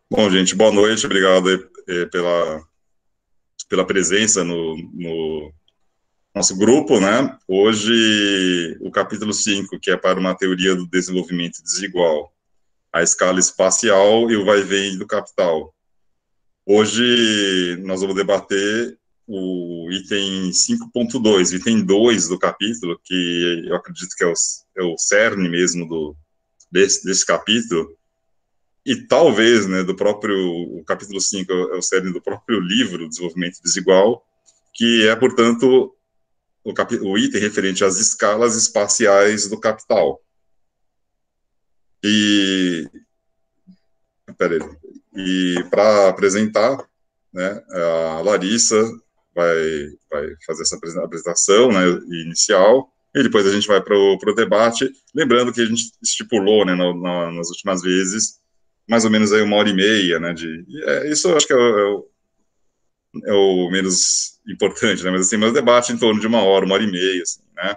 Bom, gente, boa noite, obrigado pela presença no nosso grupo, né? Hoje, o capítulo 5, que é para uma teoria do desenvolvimento desigual, a escala espacial e o vai-vem do capital. Hoje, nós vamos debater o item 5.2, item 2 do capítulo, que eu acredito que é o cerne mesmo desse capítulo, e talvez, né, o capítulo 5 é o cerne do próprio livro, Desenvolvimento Desigual, que é, portanto, o item referente às escalas espaciais do capital. E, peraí, e para apresentar, né, a Larissa vai fazer essa apresentação, né, inicial, e depois a gente vai para o debate, lembrando que a gente estipulou, né, nas últimas vezes, mais ou menos aí 1h30, né, isso eu acho que é o menos importante, né? Mas assim, mas debate em torno de 1h, 1h30, assim, né?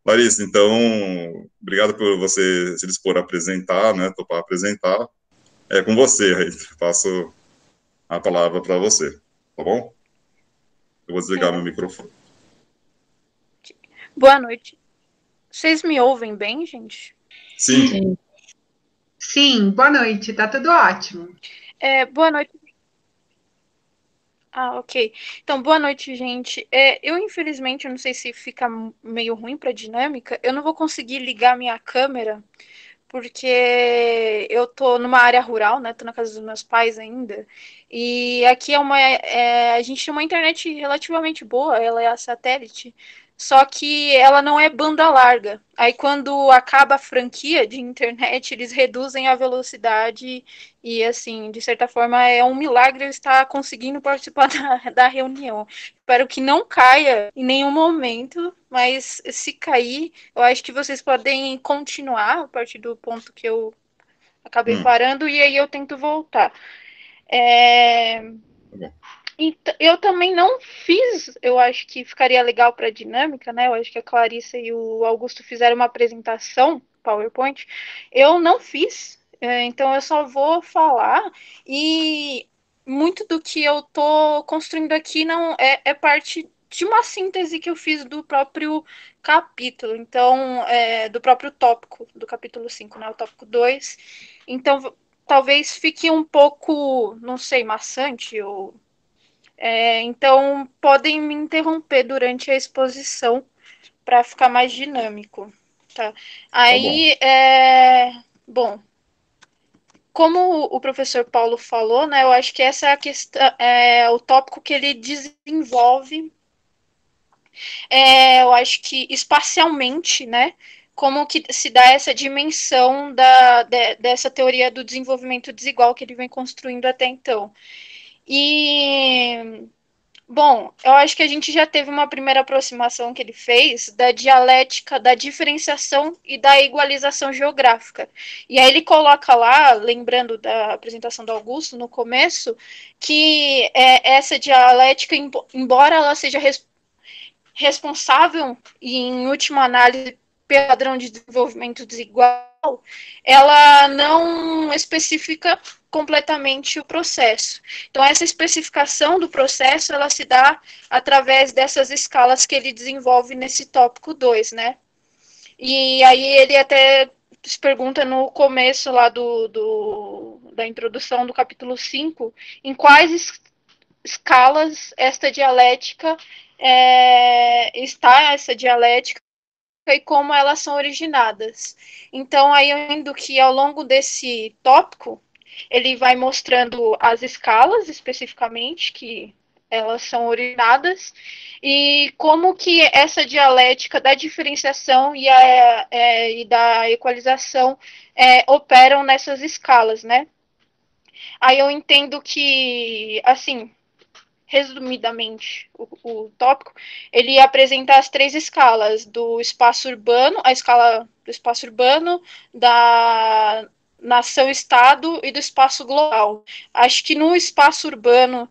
Larissa, então, obrigado por você se dispor a apresentar, né? Topar apresentar. É com você, aí passo a palavra para você, tá bom? Eu vou desligar meu É, microfone. boa noite. Vocês me ouvem bem, gente? Sim, Sim, sim, boa noite, tá tudo ótimo. Boa noite. Ah, ok. Então, boa noite, gente. Eu, infelizmente, eu não sei se fica meio ruim para a dinâmica, eu não vou conseguir ligar minha câmera, porque eu tô numa área rural, né? Tô na casa dos meus pais ainda. E aqui a gente tem uma internet relativamente boa, ela é a satélite. Só que ela não é banda larga. Aí quando acaba a franquia de internet, eles reduzem a velocidade e assim, de certa forma, é um milagre eu estar conseguindo participar da reunião. Espero que não caia em nenhum momento, mas se cair, eu acho que vocês podem continuar a partir do ponto que eu acabei hum, parando e aí eu tento voltar. É... tá bom. Eu também não fiz, eu acho que ficaria legal para a dinâmica, né? Eu acho que a Clarissa e o Augusto fizeram uma apresentação, PowerPoint. Eu não fiz, então eu só vou falar e muito do que eu tô construindo aqui não é parte de uma síntese que eu fiz do próprio capítulo, então, do próprio tópico do capítulo 5, né? O tópico 2. Então, talvez fique um pouco, não sei, maçante ou então, podem me interromper durante a exposição para ficar mais dinâmico. Tá? Tá bom. Aí, bom, como o professor Paulo falou, né, eu acho que essa é a questão, o tópico que ele desenvolve, eu acho que espacialmente, né, como que se dá essa dimensão dessa teoria do desenvolvimento desigual que ele vem construindo até então. E bom, eu acho que a gente já teve uma primeira aproximação que ele fez da dialética, da diferenciação e da igualização geográfica. E aí ele coloca lá, lembrando da apresentação do Augusto no começo, que essa dialética, embora ela seja responsável e, em última análise, pelo padrão de desenvolvimento desigual, ela não especifica completamente o processo. Então, essa especificação do processo, ela se dá através dessas escalas que ele desenvolve nesse tópico 2, né? E aí ele até se pergunta no começo lá da introdução do capítulo 5, em quais escalas esta dialética está essa dialética e como elas são originadas. Então, aí eu indo que ao longo desse tópico, ele vai mostrando as escalas especificamente, que elas são originadas, e como que essa dialética da diferenciação e da equalização operam nessas escalas, né? Aí eu entendo que, assim, resumidamente o tópico, ele apresenta as três escalas do espaço urbano, a escala do espaço urbano, da nação-estado e do espaço global. Acho que no espaço urbano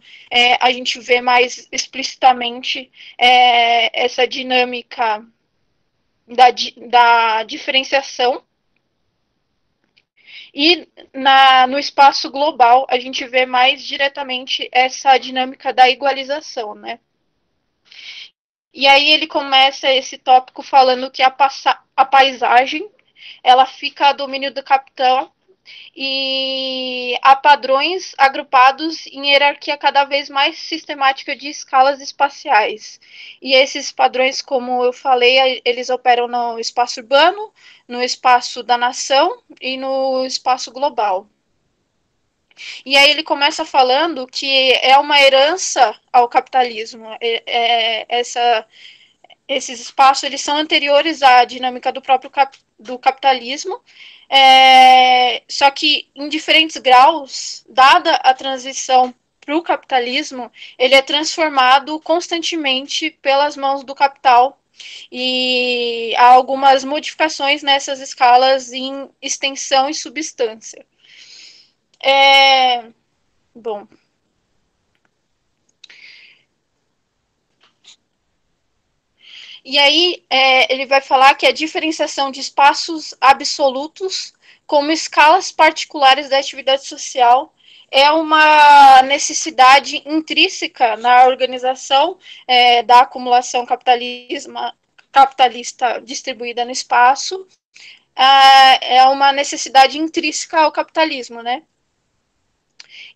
a gente vê mais explicitamente essa dinâmica da diferenciação E no espaço global, a gente vê mais diretamente essa dinâmica da igualização, né? E aí ele começa esse tópico falando que a paisagem ela fica a domínio do capital e há padrões agrupados em hierarquia cada vez mais sistemática de escalas espaciais. E esses padrões, como eu falei, eles operam no espaço urbano, no espaço da nação e no espaço global. E aí ele começa falando que é uma herança ao capitalismo. Esses espaços eles são anteriores à dinâmica do próprio do capitalismo, só que em diferentes graus, dada a transição para o capitalismo, ele é transformado constantemente pelas mãos do capital e há algumas modificações nessas escalas em extensão e substância. Bom. E aí ele vai falar que a diferenciação de espaços absolutos como escalas particulares da atividade social é uma necessidade intrínseca na organização da acumulação capitalista distribuída no espaço. É uma necessidade intrínseca ao capitalismo, né?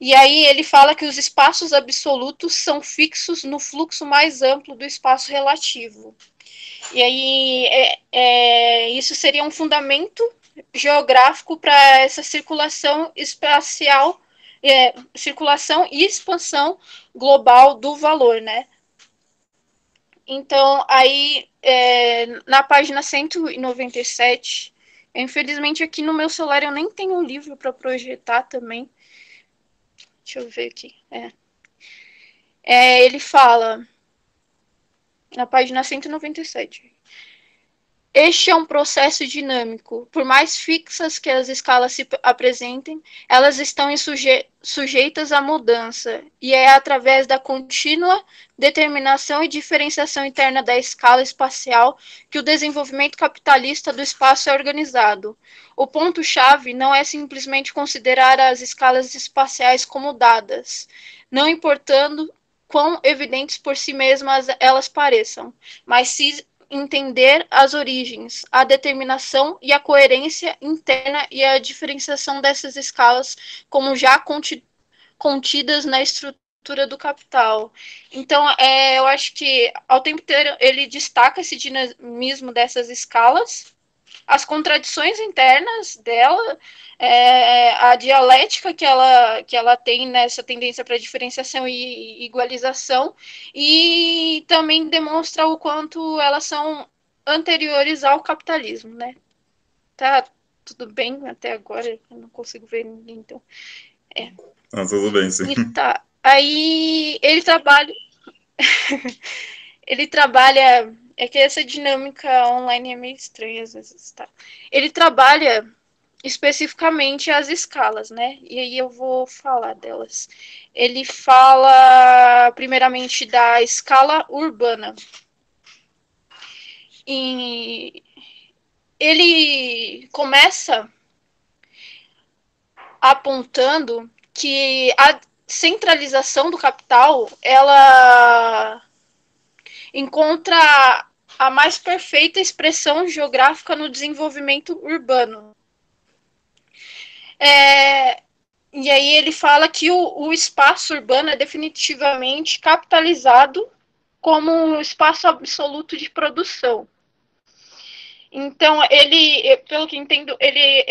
E aí ele fala que os espaços absolutos são fixos no fluxo mais amplo do espaço relativo. E aí isso seria um fundamento geográfico para essa circulação espacial, circulação e expansão global do valor, né? Então, aí, na página 197, infelizmente aqui no meu celular eu nem tenho um livro para projetar também. Deixa eu ver aqui. Ele fala, na página 197, este é um processo dinâmico. Por mais fixas que as escalas se apresentem, elas estão sujeitas à mudança, e é através da contínua determinação e diferenciação interna da escala espacial que o desenvolvimento capitalista do espaço é organizado. O ponto-chave não é simplesmente considerar as escalas espaciais como dadas, não importando quão evidentes por si mesmas elas pareçam, mas se entender as origens, a determinação e a coerência interna e a diferenciação dessas escalas como já contidas na estrutura do capital. Então, eu acho que ao tempo inteiro ele destaca esse dinamismo dessas escalas, as contradições internas dela, a dialética que ela tem nessa tendência para diferenciação e igualização, e também demonstra o quanto elas são anteriores ao capitalismo, né? Tá tudo bem até agora? Eu não consigo ver ninguém, então. Tudo bem, sim. E tá. Aí ele trabalha. Ele trabalha. É que essa dinâmica online é meio estranha às vezes, tá? Ele trabalha especificamente as escalas, né? E aí eu vou falar delas. Ele fala primeiramente da escala urbana. E ele começa apontando que a centralização do capital, ela encontra a mais perfeita expressão geográfica no desenvolvimento urbano. E aí ele fala que o espaço urbano é definitivamente capitalizado como um espaço absoluto de produção. Então, ele, pelo que entendo, ele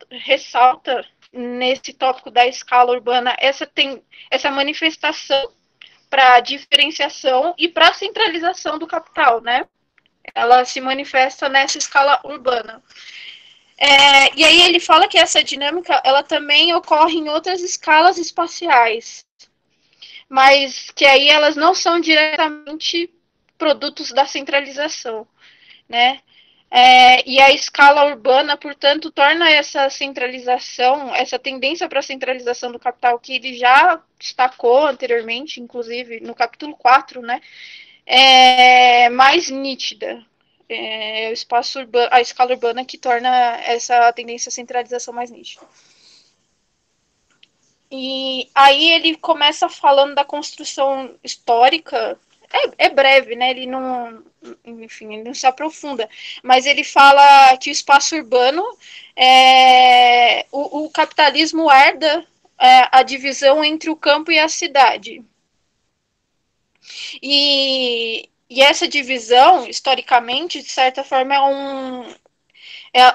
ressalta nesse tópico da escala urbana essa manifestação para diferenciação e para centralização do capital, né? Ela se manifesta nessa escala urbana. E aí ele fala que essa dinâmica ela também ocorre em outras escalas espaciais, mas que aí elas não são diretamente produtos da centralização, né? E a escala urbana, portanto, torna essa centralização, essa tendência para a centralização do capital, que ele já destacou anteriormente, inclusive no capítulo 4, né? Mais nítida. É o espaço urbano, a escala urbana que torna essa tendência à centralização mais nítida. E aí ele começa falando da construção histórica. É breve, né? Ele não, enfim, ele não se aprofunda, mas ele fala que o espaço urbano, o capitalismo herda a divisão entre o campo e a cidade. E essa divisão, historicamente, de certa forma,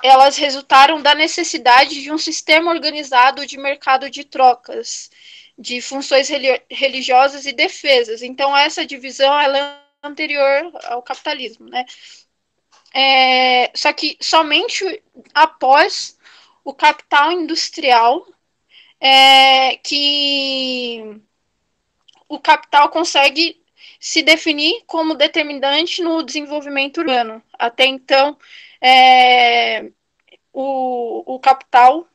elas resultaram da necessidade de um sistema organizado de mercado de trocas, de funções religiosas e defesas. Então, essa divisão ela é anterior ao capitalismo, né? Só que somente após o capital industrial que o capital consegue se definir como determinante no desenvolvimento urbano. Até então, o capital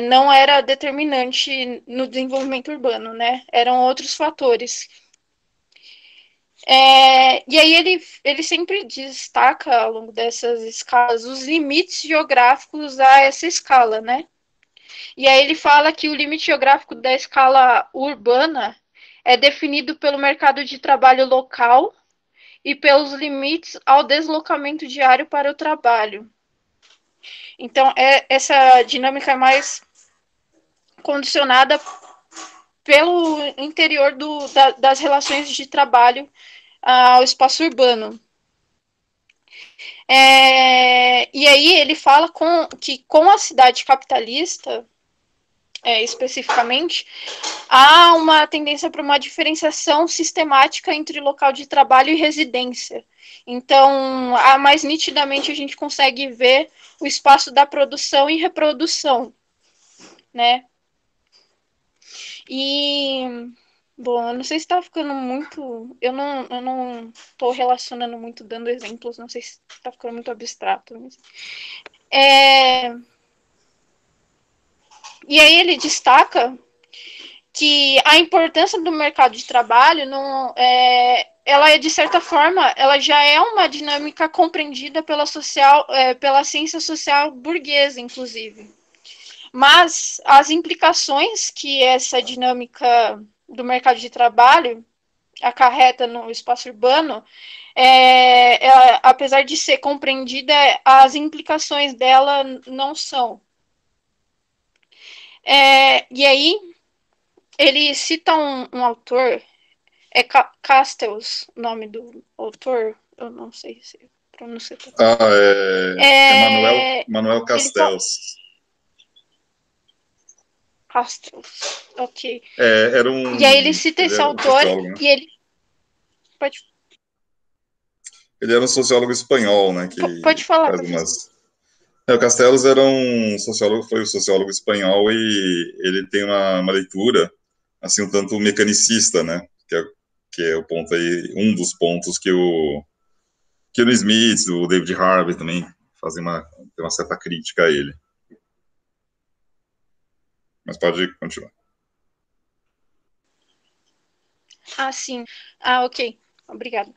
não era determinante no desenvolvimento urbano, né? Eram outros fatores. E aí ele sempre destaca ao longo dessas escalas os limites geográficos a essa escala, né? E aí ele fala que o limite geográfico da escala urbana é definido pelo mercado de trabalho local e pelos limites ao deslocamento diário para o trabalho. Então, essa dinâmica é mais condicionada pelo interior das relações de trabalho ao espaço urbano. E aí ele fala que com a cidade capitalista, especificamente, há uma tendência para uma diferenciação sistemática entre local de trabalho e residência. Então, mais nitidamente a gente consegue ver o espaço da produção e reprodução, né? E, bom, eu não sei se está ficando muito... Eu não estou relacionando muito, dando exemplos, não sei se está ficando muito abstrato. Mas... E aí ele destaca que a importância do mercado de trabalho ela é, de certa forma, ela já é uma dinâmica compreendida pela ciência social burguesa, inclusive. Mas as implicações que essa dinâmica do mercado de trabalho acarreta no espaço urbano, apesar de ser compreendida, as implicações dela não são. E aí, ele cita um autor, Castells, o nome do autor, eu não sei se pronuncia. Manuel Castells. Castells, ok. Era e aí ele cita esse autor né? E ele... Ele era um sociólogo espanhol, né? Que pode falar, O Castells era foi um sociólogo espanhol e ele tem uma leitura assim um tanto mecanicista, né? Que é o ponto aí, um dos pontos que o Smith, o David Harvey também fazem tem uma certa crítica a ele. Mas pode continuar. Sim. Ok. Obrigado.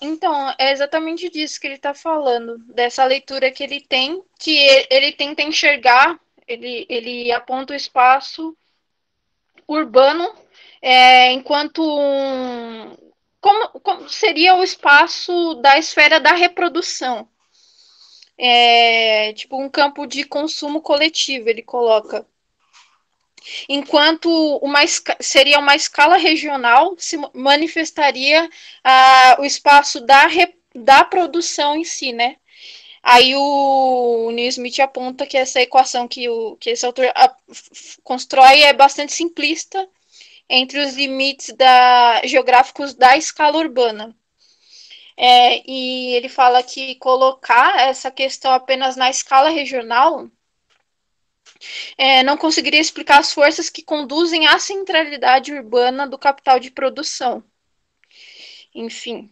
Então, é exatamente disso que ele está falando, dessa leitura que ele tem, que ele tenta enxergar, ele aponta o espaço urbano enquanto como seria o espaço da esfera da reprodução. Tipo um campo de consumo coletivo, ele coloca. Enquanto seria uma escala regional, se manifestaria o espaço da produção em si, né? Aí o Neil Smith aponta que essa equação que esse autor constrói é bastante simplista entre os limites geográficos da escala urbana. E ele fala que colocar essa questão apenas na escala regional não conseguiria explicar as forças que conduzem à centralidade urbana do capital de produção. Enfim.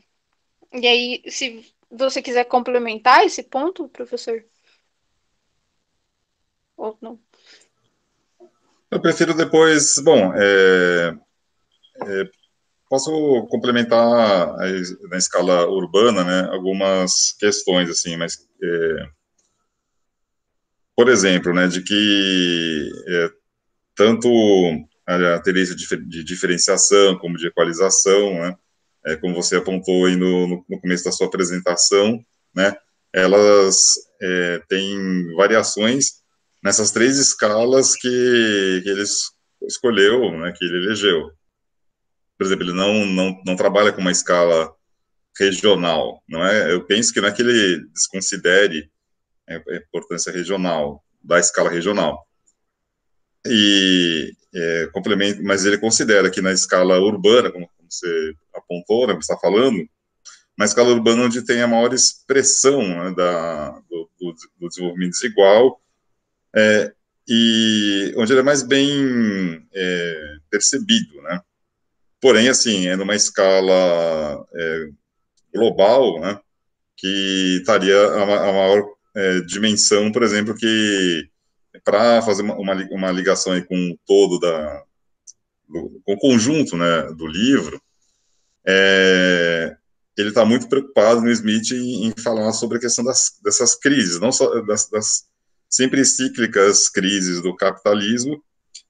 E aí, se você quiser complementar esse ponto, professor? Ou não? Eu prefiro depois, bom, posso complementar na escala urbana, né, algumas questões, assim, mas, por exemplo, né, de que tanto a tendência de diferenciação como de equalização, né, como você apontou aí no começo da sua apresentação, né, elas têm variações nessas três escalas que ele escolheu, né, que ele elegeu. Por exemplo, ele não trabalha com uma escala regional, não é? Eu penso que não é que ele desconsidere a importância regional, da escala regional. E complemento, mas ele considera que na escala urbana, como você apontou, né, você está falando, na escala urbana onde tem a maior expressão, né, do desenvolvimento desigual, e onde ele é mais bem percebido, né? Porém, assim, é numa escala global, né, que estaria a maior dimensão, por exemplo, que para fazer uma ligação aí com o todo com o conjunto, né, do livro, ele está muito preocupado no Smith em falar sobre a questão dessas crises, não só das sempre cíclicas crises do capitalismo,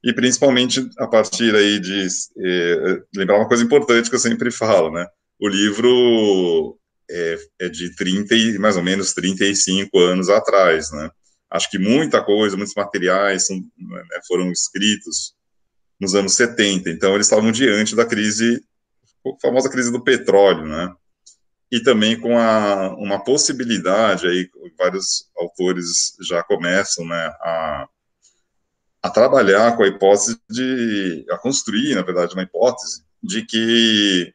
e principalmente a partir aí de lembrar uma coisa importante que eu sempre falo, né? O livro é de mais ou menos 35 anos atrás, né? Acho que muita coisa, muitos materiais foram escritos nos anos 70, então eles estavam diante da crise, a famosa crise do petróleo, né? E também com uma possibilidade, aí vários autores já começam, né, a trabalhar com a hipótese a construir, na verdade, uma hipótese de que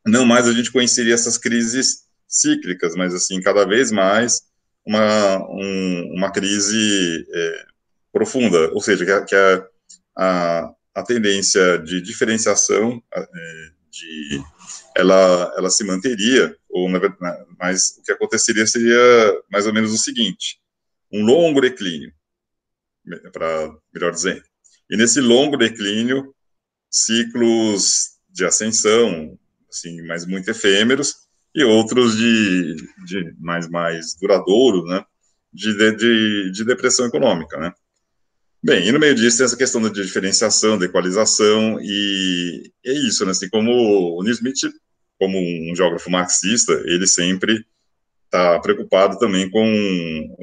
não mais a gente conheceria essas crises cíclicas, mas, assim, cada vez mais uma crise profunda, ou seja, que a tendência de diferenciação ela se manteria, mas o que aconteceria seria mais ou menos o seguinte: um longo declínio, para melhor dizendo. E nesse longo declínio, ciclos de ascensão, assim, mas muito efêmeros, e outros de mais duradouros, né, de depressão econômica, né. Bem, e no meio disso tem essa questão da diferenciação, da equalização, e é isso, né, assim, como o Neil Smith, como um geógrafo marxista, ele sempre está preocupado também com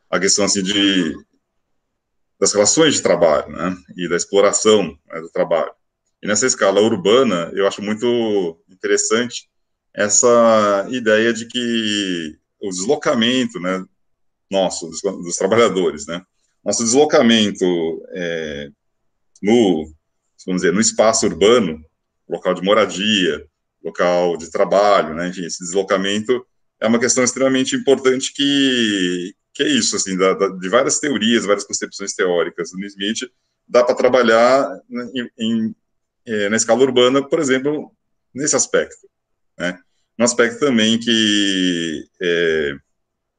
a questão, assim, das relações de trabalho, né, e da exploração, né, do trabalho. E nessa escala urbana, eu acho muito interessante essa ideia de que o deslocamento, né, nosso, dos trabalhadores, né, nosso deslocamento vamos dizer, no espaço urbano, local de moradia, local de trabalho, né, enfim, esse deslocamento é uma questão extremamente importante que é isso, assim, de várias teorias, várias concepções teóricas do Smith, dá para trabalhar na escala urbana, por exemplo, nesse aspecto, né? Um aspecto também que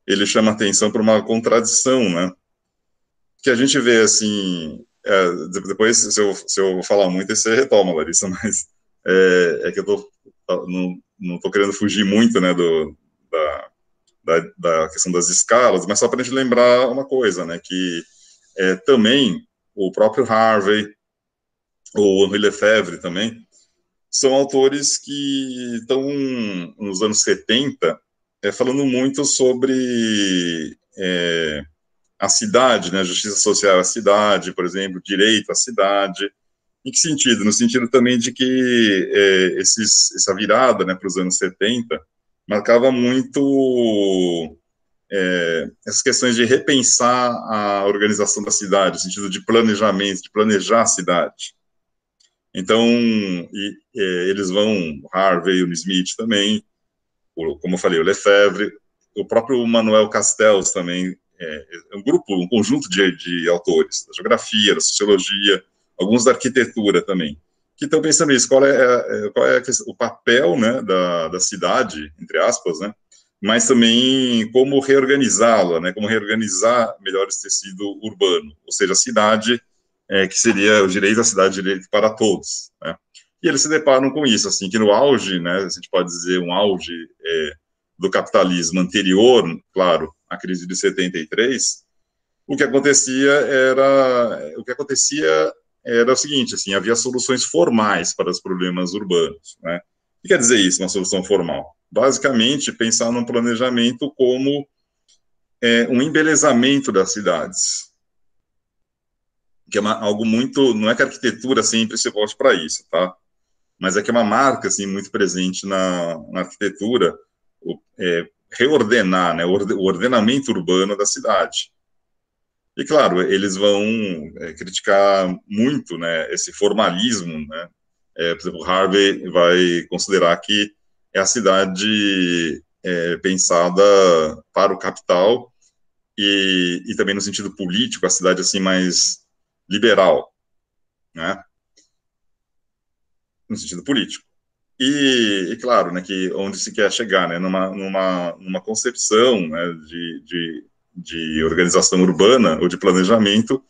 ele chama atenção para uma contradição, né? Que a gente vê, assim, depois, se eu falar muito, aí você retoma, Larissa, mas que eu não estou querendo fugir muito, né, da questão das escalas, mas só para a gente lembrar uma coisa, né, que também o próprio Harvey, o Henri Lefebvre também, são autores que estão nos anos 70 falando muito sobre a cidade, né, a justiça social à cidade, por exemplo, direito à cidade. Em que sentido? No sentido também de que essa virada, né, para os anos 70 marcava muito essas questões de repensar a organização da cidade, no sentido de planejamento, de planejar a cidade. Então, eles vão, Harvey, o Smith também, como eu falei, o Lefebvre, o próprio Manuel Castells também, um conjunto de autores, da geografia, da sociologia, alguns da arquitetura também, que estão pensando nisso, qual é o papel, né, da cidade, entre aspas, né, mas também como reorganizá-la, né, como reorganizar melhor esse tecido urbano, ou seja, a cidade que seria o direito à cidade, direito para todos, né? E eles se deparam com isso, assim, que no auge, né, a gente pode dizer um auge do capitalismo anterior, claro, à crise de 73, o que acontecia era o seguinte, assim, havia soluções formais para os problemas urbanos, né? O que quer dizer isso, uma solução formal? Basicamente, pensar num planejamento como um embelezamento das cidades, que é algo muito, não é que a arquitetura sempre se volte para isso, tá? Mas é que é uma marca, assim, muito presente na arquitetura, reordenar, né, o ordenamento urbano da cidade. E, claro, eles vão criticar muito, né, esse formalismo, né? Por exemplo, Harvey vai considerar que é a cidade pensada para o capital e também no sentido político, a cidade assim mais liberal, né? No sentido político. E claro, né, que onde se quer chegar, né, numa concepção, né, de organização urbana ou de planejamento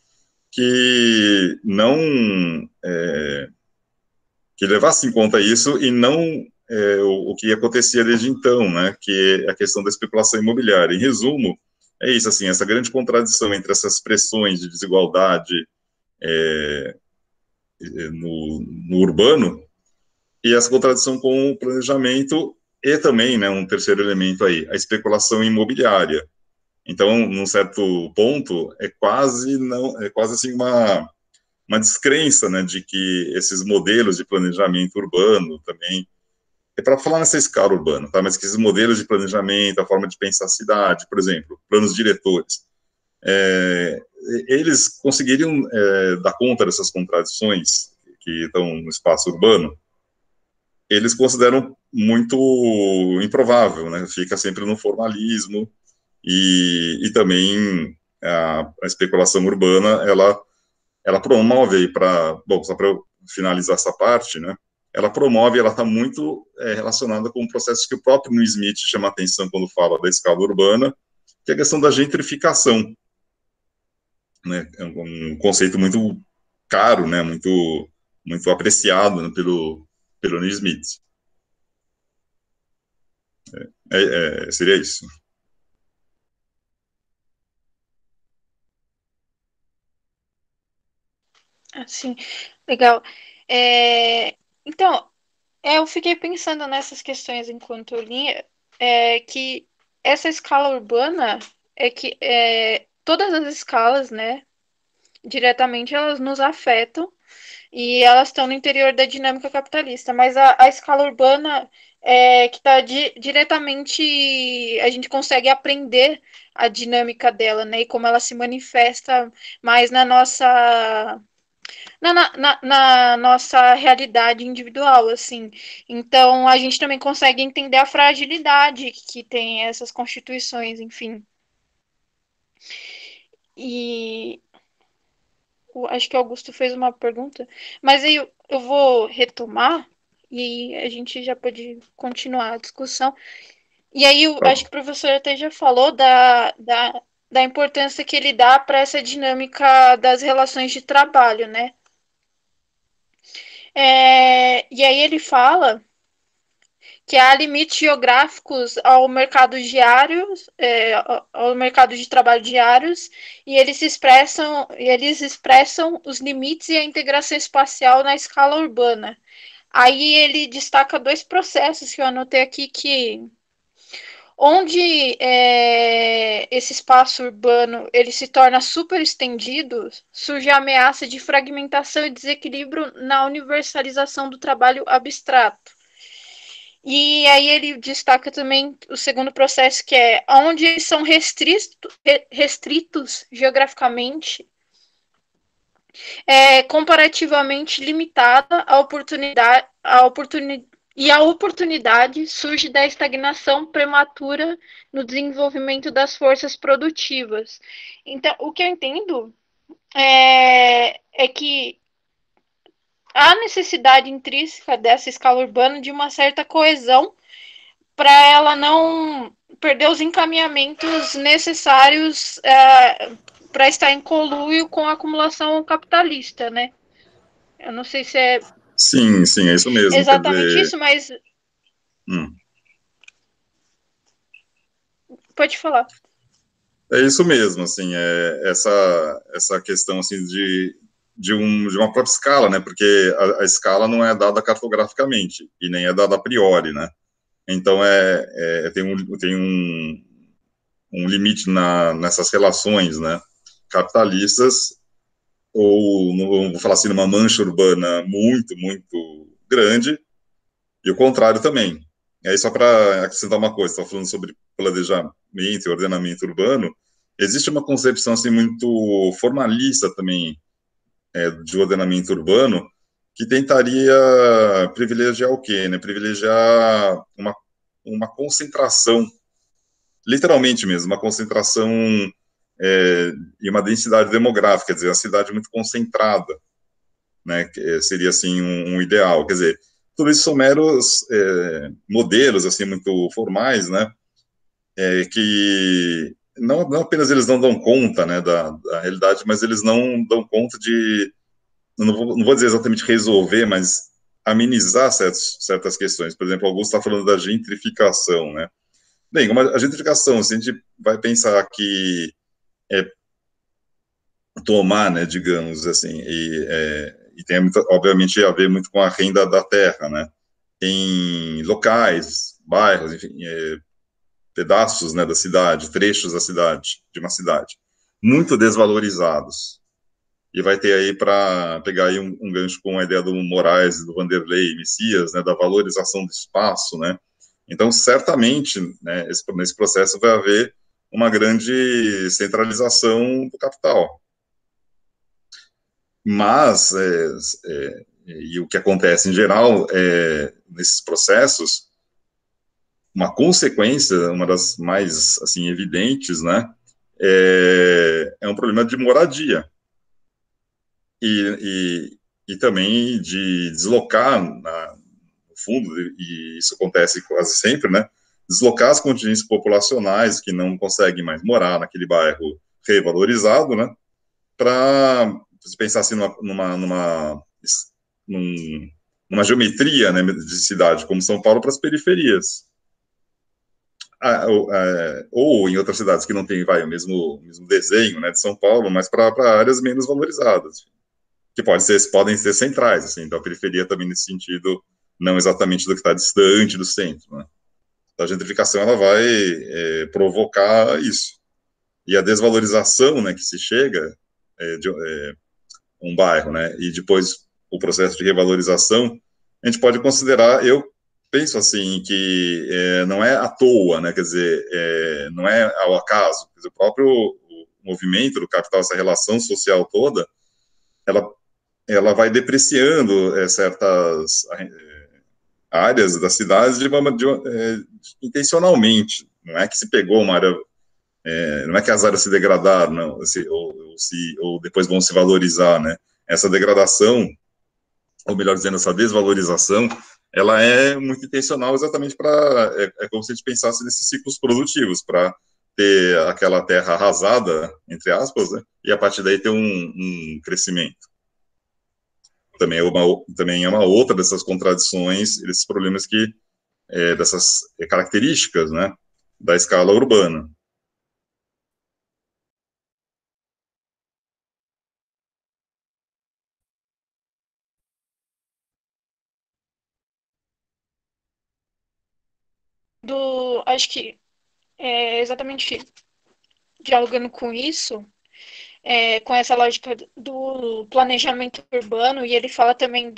que não que levasse em conta isso e não o que acontecia desde então, né, que é a questão da especulação imobiliária. Em resumo, é isso, assim, essa grande contradição entre essas pressões de desigualdade no urbano e essa contradição com o planejamento e também, né, um terceiro elemento aí, a especulação imobiliária. Então, num certo ponto, é quase assim uma descrença, né, de que esses modelos de planejamento urbano também, é para falar nessa escala urbana, tá, mas que esses modelos de planejamento, a forma de pensar a cidade, por exemplo, planos diretores, eles conseguiriam dar conta dessas contradições que estão no espaço urbano? Eles consideram muito improvável, né, fica sempre no formalismo e também a especulação urbana, ela promove bom, só para eu finalizar essa parte, né, ela está muito relacionada com processos que o próprio New Smith chama atenção quando fala da escala urbana, que é a questão da gentrificação, né, é um conceito muito caro, né, muito apreciado, né, pelo New Smith. Seria isso. Assim, legal. Então, eu fiquei pensando nessas questões enquanto eu lia, que essa escala urbana todas as escalas, né, diretamente elas nos afetam e elas estão no interior da dinâmica capitalista, mas a escala urbana que está diretamente, a gente consegue aprender a dinâmica dela, né, e como ela se manifesta mais na nossa realidade individual, assim. Então, a gente também consegue entender a fragilidade que tem essas constituições, enfim. E acho que o Augusto fez uma pergunta, mas aí eu vou retomar e a gente já pode continuar a discussão. E aí eu acho que o professor até já falou da importância que ele dá para essa dinâmica das relações de trabalho, né? E aí ele fala que há limites geográficos ao mercado diário, ao mercado de trabalho diários, e eles expressam os limites e a integração espacial na escala urbana. Aí ele destaca dois processos que eu anotei aqui onde esse espaço urbano ele se torna super estendido, surge a ameaça de fragmentação e desequilíbrio na universalização do trabalho abstrato. E aí ele destaca também o segundo processo, que é onde são restritos geograficamente, comparativamente limitada e a oportunidade surge da estagnação prematura no desenvolvimento das forças produtivas. Então, o que eu entendo é que há necessidade intrínseca dessa escala urbana de uma certa coesão para ela não perder os encaminhamentos necessários para estar em conluio com a acumulação capitalista, né? Eu não sei se é Sim, é isso mesmo. Quer exatamente dizer, isso, mas hum, pode falar. é isso mesmo, assim, essa questão assim de uma própria escala, né? Porque a escala não é dada cartograficamente e nem é dada a priori, né? Então tem um limite nessas relações, né? Capitalistas ou vou falar assim, numa mancha urbana muito grande, e o contrário também. E aí, só para acrescentar uma coisa, estava falando sobre planejamento e ordenamento urbano, existe uma concepção assim, muito formalista também de ordenamento urbano, que tentaria privilegiar o quê? Né? Privilegiar uma concentração, literalmente mesmo, uma concentração e uma densidade demográfica, quer dizer, a cidade muito concentrada, né, que seria assim um ideal. Quer dizer, tudo isso são meros modelos assim muito formais, né, que não apenas eles não dão conta, né, da realidade, mas eles não dão conta de, não vou dizer exatamente resolver, mas amenizar certas questões. Por exemplo, Augusto está falando da gentrificação, né. Bem, a gentrificação, se a gente vai pensar que tomar, né, digamos assim, e tem muito, obviamente a ver muito com a renda da terra, né, em locais, bairros, enfim, pedaços, né, da cidade, trechos da cidade, de uma cidade, muito desvalorizados. E vai ter aí, para pegar aí um gancho com a ideia do Moraes e do Vanderlei Messias, né, da valorização do espaço, né. Então, certamente, né, nesse processo vai haver uma grande centralização do capital. Mas, e o que acontece em geral nesses processos, uma consequência, uma das mais assim evidentes, né, é um problema de moradia e também de deslocar, no fundo, e isso acontece quase sempre, né, deslocar as contingências populacionais que não conseguem mais morar naquele bairro revalorizado, né, para se pensar assim numa geometria, né, de cidade como São Paulo para as periferias. Ou em outras cidades que não tem o mesmo desenho, né, de São Paulo, mas para áreas menos valorizadas, que podem ser centrais, assim, então a periferia também nesse sentido, não exatamente do que está distante do centro, né. A gentrificação ela vai provocar isso. E a desvalorização, né, que se chega de um bairro, né, e depois o processo de revalorização, a gente pode considerar, eu penso assim, que não é à toa, né, quer dizer, não é ao acaso, quer dizer, o próprio movimento do capital, essa relação social toda, ela vai depreciando certas áreas das cidades intencionalmente, não é que se pegou uma área, não é que as áreas se degradaram, não, ou depois vão se valorizar, né? Essa degradação, ou melhor dizendo, essa desvalorização, ela é muito intencional exatamente para, como se a gente pensasse nesses ciclos produtivos, para ter aquela terra arrasada, entre aspas, né? E a partir daí ter um crescimento. Também é uma outra dessas contradições, desses problemas dessas características, né, da escala urbana. Acho que exatamente dialogando com isso, com essa lógica do planejamento urbano, e ele fala também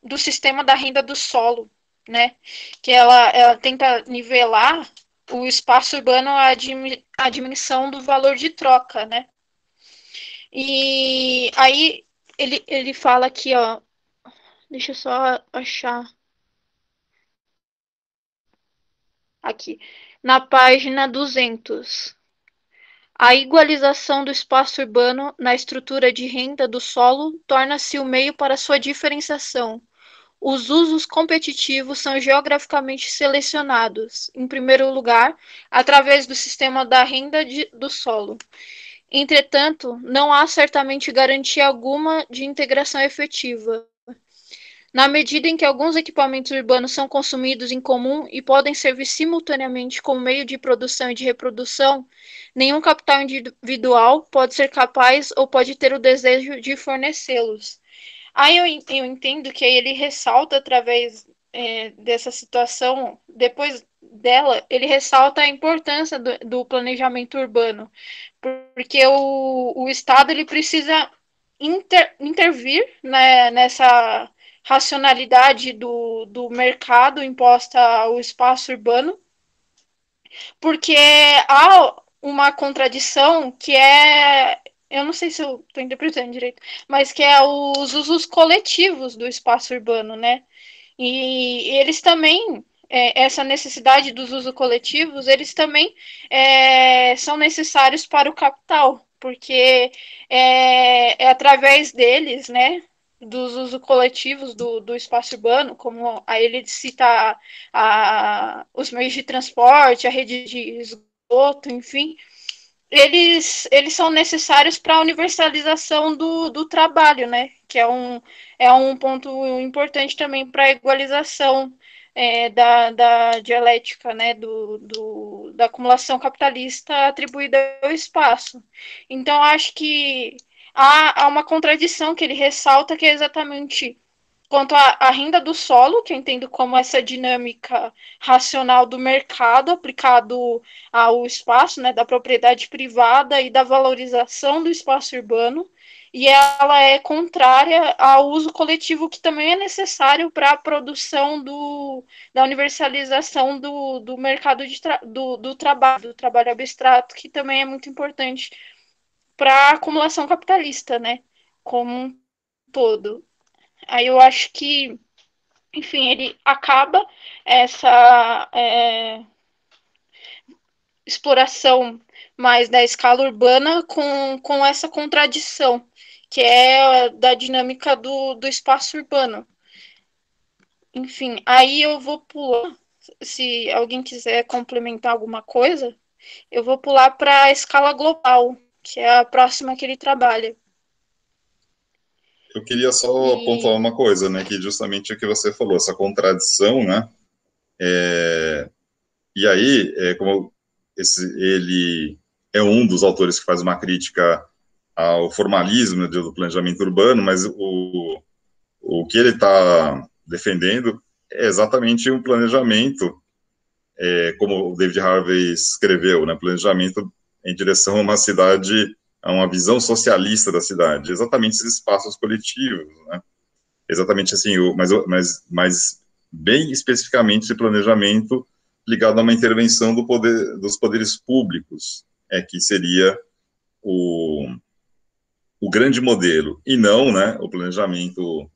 do sistema da renda do solo, né? Que ela tenta nivelar o espaço urbano à dimensão do valor de troca, né? E aí ele fala aqui, ó, deixa eu só achar aqui, na página 200. A igualização do espaço urbano na estrutura de renda do solo torna-se o meio para sua diferenciação. Os usos competitivos são geograficamente selecionados, em primeiro lugar, através do sistema da renda do solo. Entretanto, não há certamente garantia alguma de integração efetiva. Na medida em que alguns equipamentos urbanos são consumidos em comum e podem servir simultaneamente como meio de produção e de reprodução, nenhum capital individual pode ser capaz ou pode ter o desejo de fornecê-los. Aí eu entendo que aí ele ressalta através dessa situação, depois dela, ele ressalta a importância do planejamento urbano, porque o Estado ele precisa intervir, né, nessa racionalidade do mercado imposta ao espaço urbano, porque há uma contradição que é, eu não sei se eu estou interpretando direito, mas que é os usos coletivos do espaço urbano, né? E eles também, essa necessidade dos usos coletivos, eles também são necessários para o capital, porque é através deles, né, dos usos coletivos do espaço urbano, como aí ele cita os meios de transporte, a rede de esgoto, enfim, eles são necessários para a universalização do trabalho, né? Que é um ponto importante também para a igualização da dialética, né? Da acumulação capitalista atribuída ao espaço. Então, acho que há uma contradição que ele ressalta, que é exatamente quanto à renda do solo, que eu entendo como essa dinâmica racional do mercado aplicado ao espaço, né, da propriedade privada e da valorização do espaço urbano, e ela é contrária ao uso coletivo, que também é necessário para a produção da universalização do mercado do trabalho abstrato, que também é muito importante para a acumulação capitalista, né, como um todo. Aí eu acho que, enfim, ele acaba essa exploração mais da escala urbana com essa contradição, que é da dinâmica do espaço urbano. Enfim, aí eu vou pular, se alguém quiser complementar alguma coisa, eu vou pular para a escala global, que é a próxima que ele trabalha. Eu queria só pontuar uma coisa, né, que justamente o que você falou, essa contradição, né, e aí, como ele é um dos autores que faz uma crítica ao formalismo, né, do planejamento urbano, mas o que ele está defendendo é exatamente um planejamento, como o David Harvey escreveu, né, planejamento em direção a uma cidade, a uma visão socialista da cidade, exatamente esses espaços coletivos, né, exatamente assim, mas bem especificamente esse planejamento ligado a uma intervenção dos poderes públicos, que seria o grande modelo, e não, né, o planejamento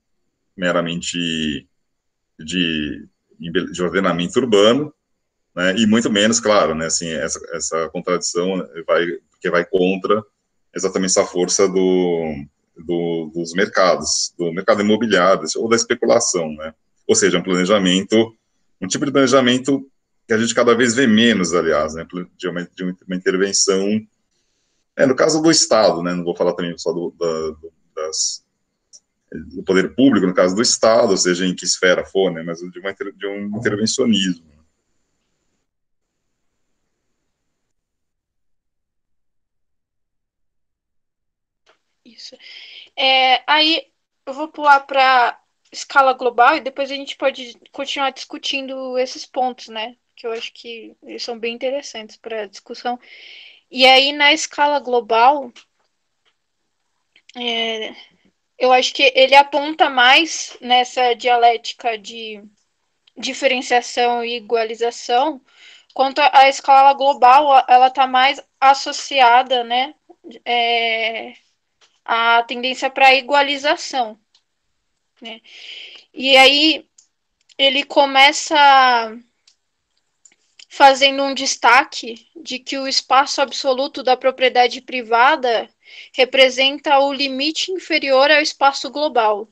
meramente de ordenamento urbano, né, e muito menos, claro, né, assim, essa contradição que vai contra exatamente essa força dos mercados, do mercado imobiliário, ou da especulação, né, ou seja, um tipo de planejamento que a gente cada vez vê menos, aliás, né, de uma intervenção, no caso do Estado, né, não vou falar também só do poder público, no caso do Estado, ou seja, em que esfera for, né, mas de um intervencionismo. Isso. Aí eu vou pular para escala global e depois a gente pode continuar discutindo esses pontos, né? Que eu acho que eles são bem interessantes para a discussão. E aí, na escala global, eu acho que ele aponta mais nessa dialética de diferenciação e igualização, quanto à escala global, ela está mais associada, né, à tendência para a igualização, né? E aí ele começa fazendo um destaque de que o espaço absoluto da propriedade privada representa o limite inferior ao espaço global.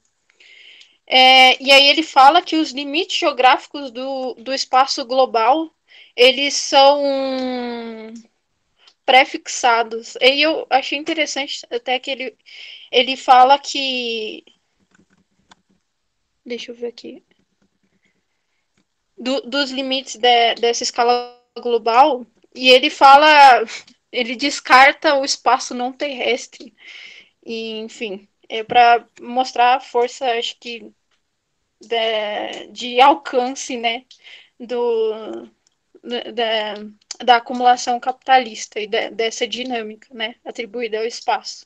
E aí ele fala que os limites geográficos do espaço global, eles são pré-fixados. E eu achei interessante até que ele fala que... Deixa eu ver aqui. Dos limites dessa escala global, e ele fala... Ele descarta o espaço não terrestre. E, enfim, é para mostrar a força, acho que, de alcance, né, do, da, da acumulação capitalista e dessa dinâmica, né, atribuída ao espaço.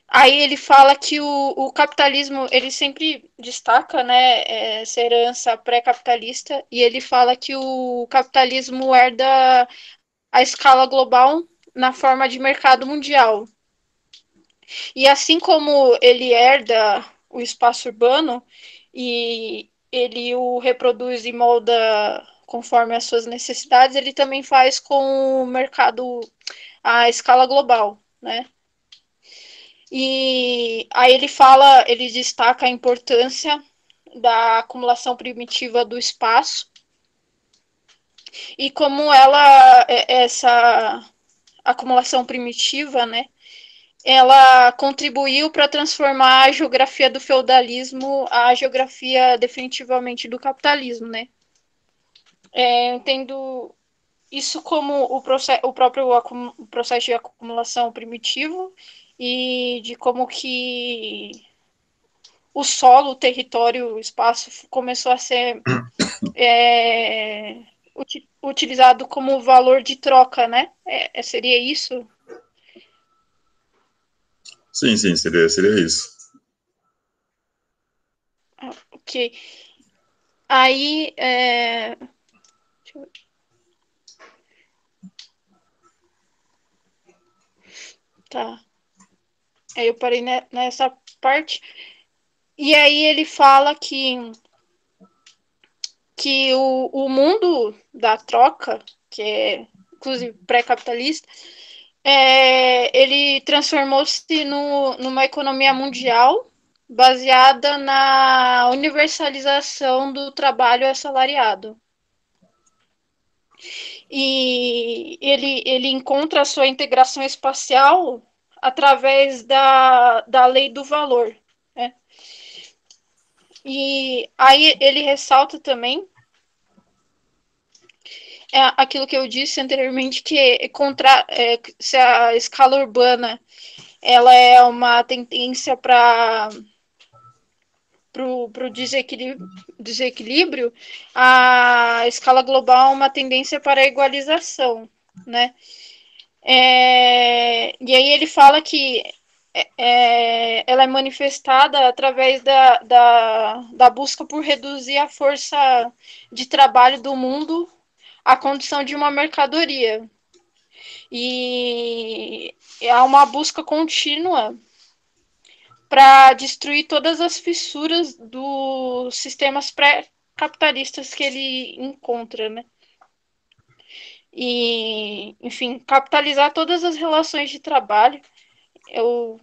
Aí ele fala que o capitalismo, ele sempre destaca, né, essa herança pré-capitalista, e ele fala que o capitalismo herda a escala global na forma de mercado mundial. E assim como ele herda o espaço urbano e ele o reproduz e molda conforme as suas necessidades, ele também faz com o mercado à escala global, né? E aí ele destaca a importância da acumulação primitiva do espaço e como essa acumulação primitiva, né, ela contribuiu para transformar a geografia do feudalismo à geografia definitivamente do capitalismo, né? Eu entendo isso como o próprio processo de acumulação primitivo e de como que o solo, o território, o espaço começou a ser é, utilizado como valor de troca, né? Seria isso? Sim, sim, seria isso. Ok. Aí, tá. Aí eu parei nessa parte. E aí ele fala que o mundo da troca, que é inclusive pré-capitalista, ele transformou-se numa economia mundial baseada na universalização do trabalho assalariado. E ele encontra a sua integração espacial através da lei do valor, né? E aí ele ressalta também aquilo que eu disse anteriormente, que se a escala urbana ela é uma tendência para o desequilíbrio, a escala global é uma tendência para a igualização, né? E aí ele fala que ela é manifestada através da busca por reduzir a força de trabalho do mundo à condição de uma mercadoria. E há uma busca contínua para destruir todas as fissuras dos sistemas pré-capitalistas que ele encontra, né? E, enfim, capitalizar todas as relações de trabalho. Eu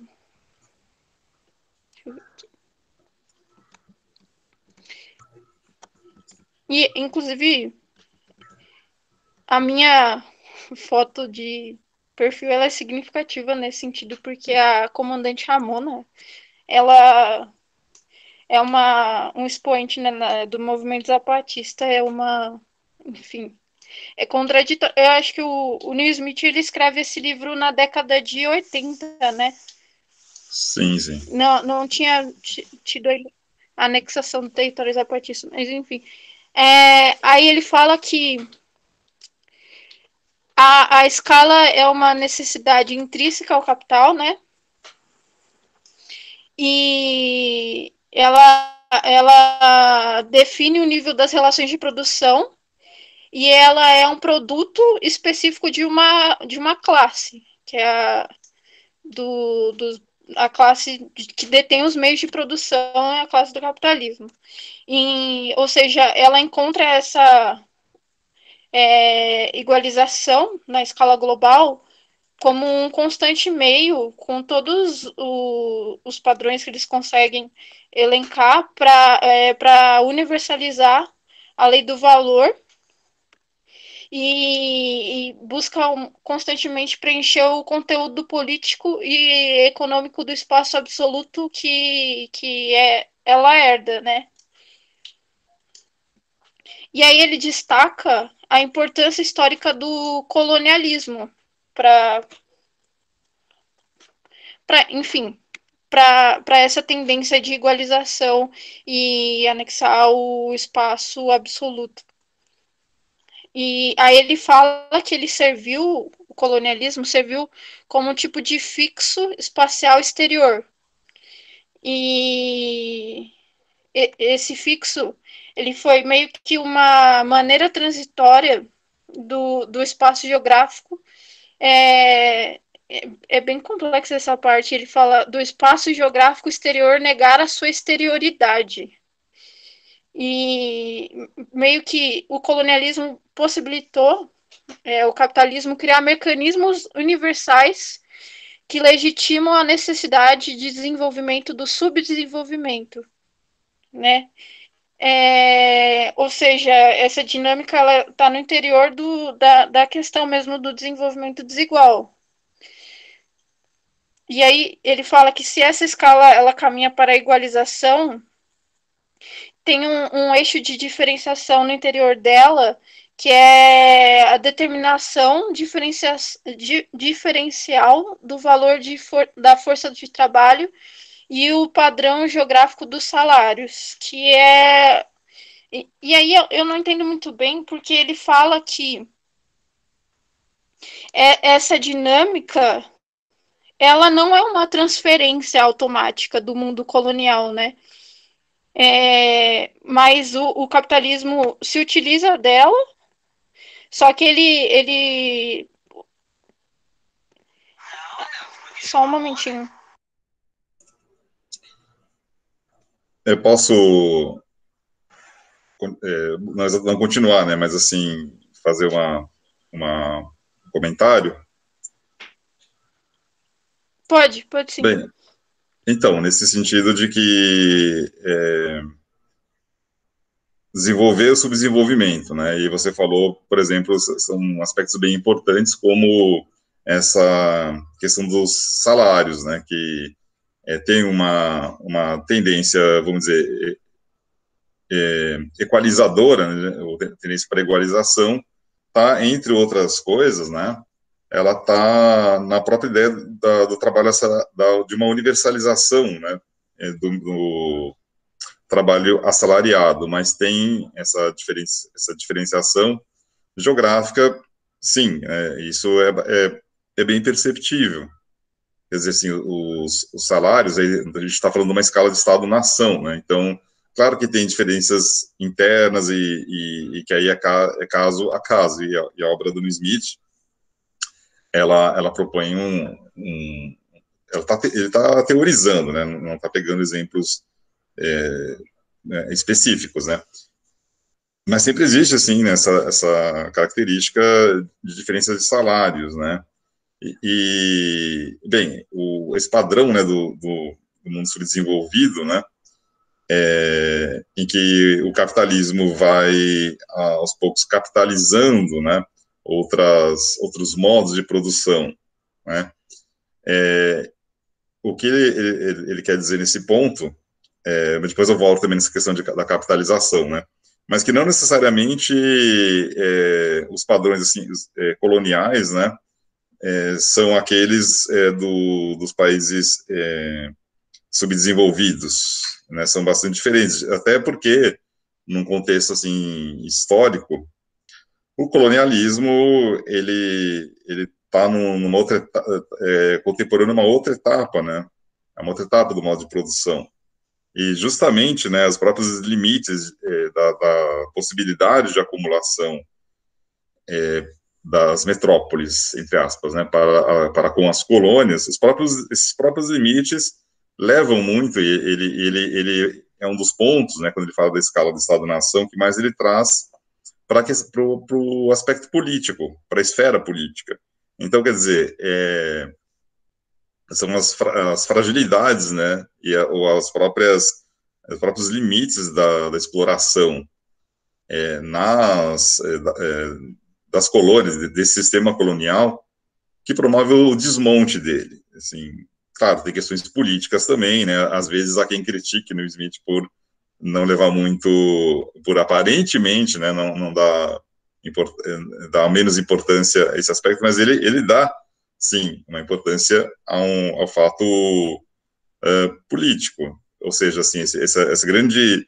E, inclusive, a minha foto de perfil ela é significativa nesse sentido, porque a comandante Ramona, ela é um expoente, né, do movimento zapatista, enfim, é contraditório. Eu acho que o Neil Smith ele escreve esse livro na década de 80, né? Sim, sim. Não tinha tido a anexação do território zapatista, mas enfim. Aí ele fala que a escala é uma necessidade intrínseca ao capital, né? E ela define o nível das relações de produção e ela é um produto específico de uma classe, que é a classe que detém os meios de produção, é a classe do capitalismo. Ou seja, ela encontra essa igualização na escala global como um constante meio com todos os padrões que eles conseguem elencar para universalizar a lei do valor e busca constantemente preencher o conteúdo político e econômico do espaço absoluto ela herda, né? E aí ele destaca a importância histórica do colonialismo para, enfim, para essa tendência de igualização e anexar o espaço absoluto. E aí ele fala que o colonialismo serviu como um tipo de fixo espacial exterior. E esse fixo, ele foi meio que uma maneira transitória do espaço geográfico. É bem complexa essa parte. Ele fala do espaço geográfico exterior negar a sua exterioridade. E meio que o colonialismo possibilitou o capitalismo criar mecanismos universais que legitimam a necessidade de desenvolvimento do subdesenvolvimento, né? Ou seja, essa dinâmica está no interior da questão mesmo do desenvolvimento desigual. E aí ele fala que se essa escala ela caminha para a igualização, tem um eixo de diferenciação no interior dela, que é a determinação diferencial do valor da força de trabalho e o padrão geográfico dos salários, que é... E aí eu não entendo muito bem, porque ele fala que essa dinâmica, ela não é uma transferência automática do mundo colonial, né? Mas o capitalismo se utiliza dela, só que ele... Só um momentinho. Eu posso nós não continuar, né? Mas assim, fazer um comentário. Pode sim. Bem, então, nesse sentido de que desenvolver o subdesenvolvimento, né? E você falou, por exemplo, são aspectos bem importantes, como essa questão dos salários, né? Que tem uma tendência, vamos dizer, equalizadora, né? Ou tendência para igualização, tá, entre outras coisas, né? Ela tá na própria ideia do trabalho, de uma universalização, né? Do trabalho assalariado, mas tem essa diferenciação geográfica, sim, isso é bem perceptível. Quer dizer, assim, os salários, a gente está falando de uma escala de Estado-nação, né? Então, claro que tem diferenças internas e que aí é caso a caso, e a obra do Smith, ela propõe ele está teorizando, né? Não está pegando exemplos específicos, né? Mas sempre existe, assim, né, essa característica de diferença de salários, né? Bem, esse padrão, né, do mundo subdesenvolvido, né, em que o capitalismo vai, aos poucos, capitalizando, né, outros modos de produção, né? O que ele quer dizer nesse ponto, depois eu volto também nessa questão da capitalização, né? Mas que não necessariamente os padrões assim, coloniais, né, são aqueles dos países subdesenvolvidos, né, são bastante diferentes, até porque, num contexto assim, histórico, o colonialismo, ele está numa outra, contemporâneo uma outra etapa, né, é uma outra etapa do modo de produção. E justamente, né, os próprios limites da possibilidade de acumulação das metrópoles, entre aspas, né, para com as colônias, esses próprios limites levam muito, e ele é um dos pontos, né, quando ele fala da escala do Estado-nação, que mais ele traz para o aspecto político, para a esfera política. Então, quer dizer, são as fragilidades, né, e os próprios limites da exploração das colônias, desse sistema colonial, que promove o desmonte dele. Assim, claro, tem questões políticas também, né? Às vezes há quem critique no Smith por não levar muito, por aparentemente, né, não dá, dá menos importância a esse aspecto, mas ele dá, sim, uma importância ao fato político, ou seja, assim, essa grande,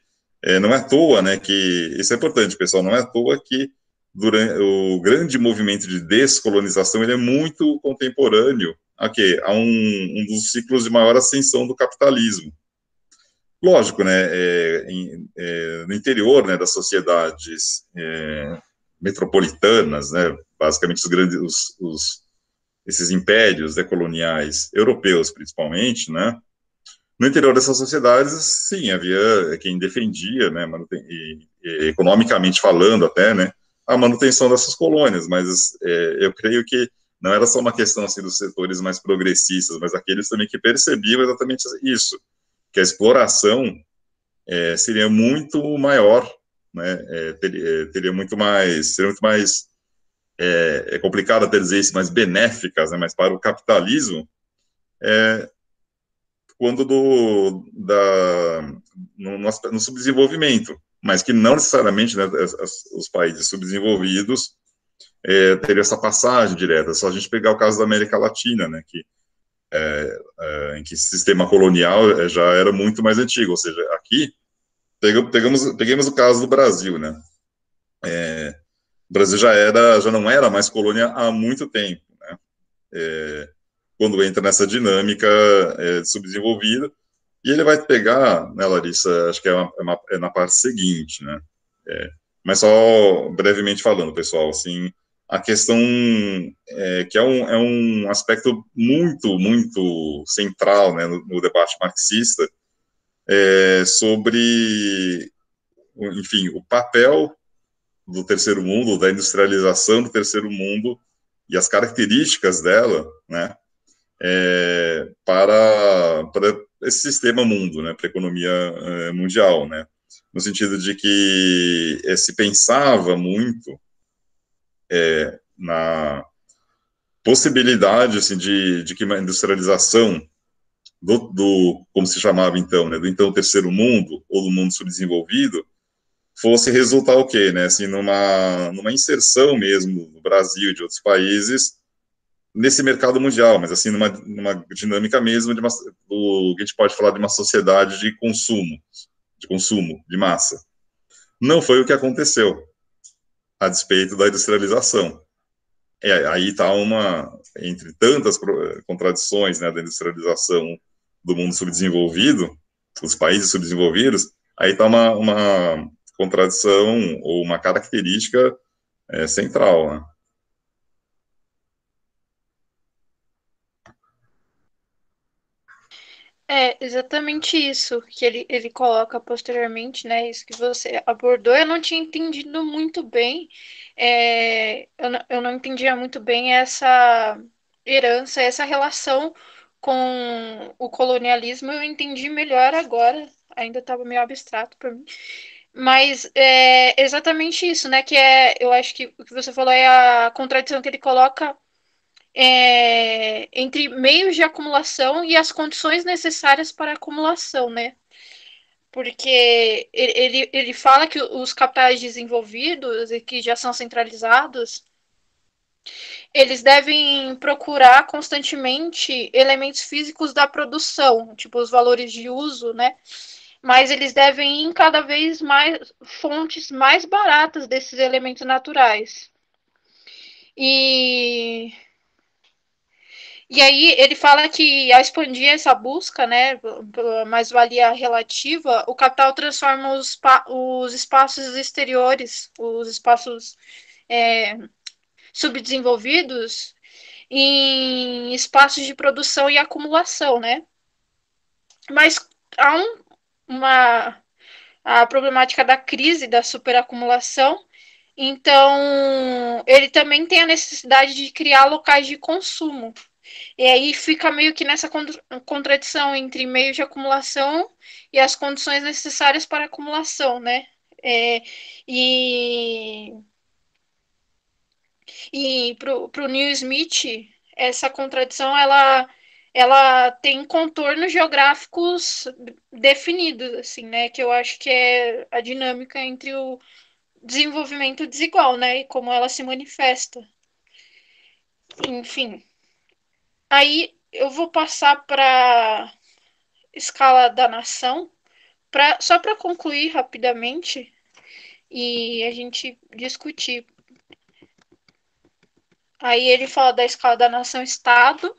não é à toa, né, que, isso é importante, pessoal, não é à toa que durante o grande movimento de descolonização, ele é muito contemporâneo a um dos ciclos de maior ascensão do capitalismo. Lógico, né, no interior, né, das sociedades metropolitanas, né, basicamente os grandes, esses impérios coloniais europeus, principalmente, né, no interior dessas sociedades, sim, havia quem defendia, né, economicamente falando até, né, a manutenção dessas colônias, mas eu creio que não era só uma questão assim dos setores mais progressistas, mas aqueles também que percebiam exatamente isso, que a exploração seria muito maior, né, seria muito mais, é complicado até dizer isso, mais benéficas, né, mas para o capitalismo, quando no subdesenvolvimento, mas que não necessariamente, né, os países subdesenvolvidos teriam essa passagem direta. Só a gente pegar o caso da América Latina, né, em que esse sistema colonial já era muito mais antigo, ou seja, aqui peguemos o caso do Brasil, né? O Brasil já não era mais colônia há muito tempo, né? Quando entra nessa dinâmica subdesenvolvida, e ele vai pegar, né, Larissa, acho que é na parte seguinte, né? Mas só brevemente falando, pessoal, assim, a questão que é um aspecto muito, muito central, né, no debate marxista, sobre, enfim, o papel do terceiro mundo, da industrialização do terceiro mundo e as características dela, né, para esse sistema mundo, né, para a economia mundial, né, no sentido de que se pensava muito na possibilidade assim, de que uma industrialização como se chamava então, né, do então terceiro mundo, ou do mundo subdesenvolvido, fosse resultar o quê, né, assim, numa inserção mesmo do Brasil e de outros países nesse mercado mundial, mas assim, numa dinâmica mesmo do que a gente pode falar de uma sociedade de consumo, de massa. Não foi o que aconteceu, a despeito da industrialização. Aí está entre tantas contradições, né, da industrialização do mundo subdesenvolvido, os países subdesenvolvidos, aí está uma contradição ou uma característica central, né? É exatamente isso que ele coloca posteriormente, né? Isso que você abordou. Eu não tinha entendido muito bem, eu não entendia muito bem essa herança, essa relação com o colonialismo. Eu entendi melhor agora, ainda estava meio abstrato para mim. Mas é exatamente isso, né? Eu acho que o que você falou é a contradição que ele coloca entre meios de acumulação e as condições necessárias para a acumulação, né? Porque ele fala que os capitais desenvolvidos e que já são centralizados, eles devem procurar constantemente elementos físicos da produção, tipo os valores de uso, né? Mas eles devem ir em cada vez mais fontes mais baratas desses elementos naturais. E aí ele fala que ao expandir essa busca, né, pela mais-valia relativa, o capital transforma os espaços exteriores, os espaços subdesenvolvidos, em espaços de produção e acumulação, né? Mas há a problemática da crise da superacumulação. Então, ele também tem a necessidade de criar locais de consumo. E aí fica meio que nessa contradição entre meios de acumulação e as condições necessárias para a acumulação, né? E, E para o Neil Smith, essa contradição ela tem contornos geográficos definidos, assim, né? Que eu acho que é a dinâmica entre o desenvolvimento desigual, né? E como ela se manifesta. Enfim. Aí eu vou passar para escala da nação, só para concluir rapidamente e a gente discutir. Aí ele fala da escala da nação-estado.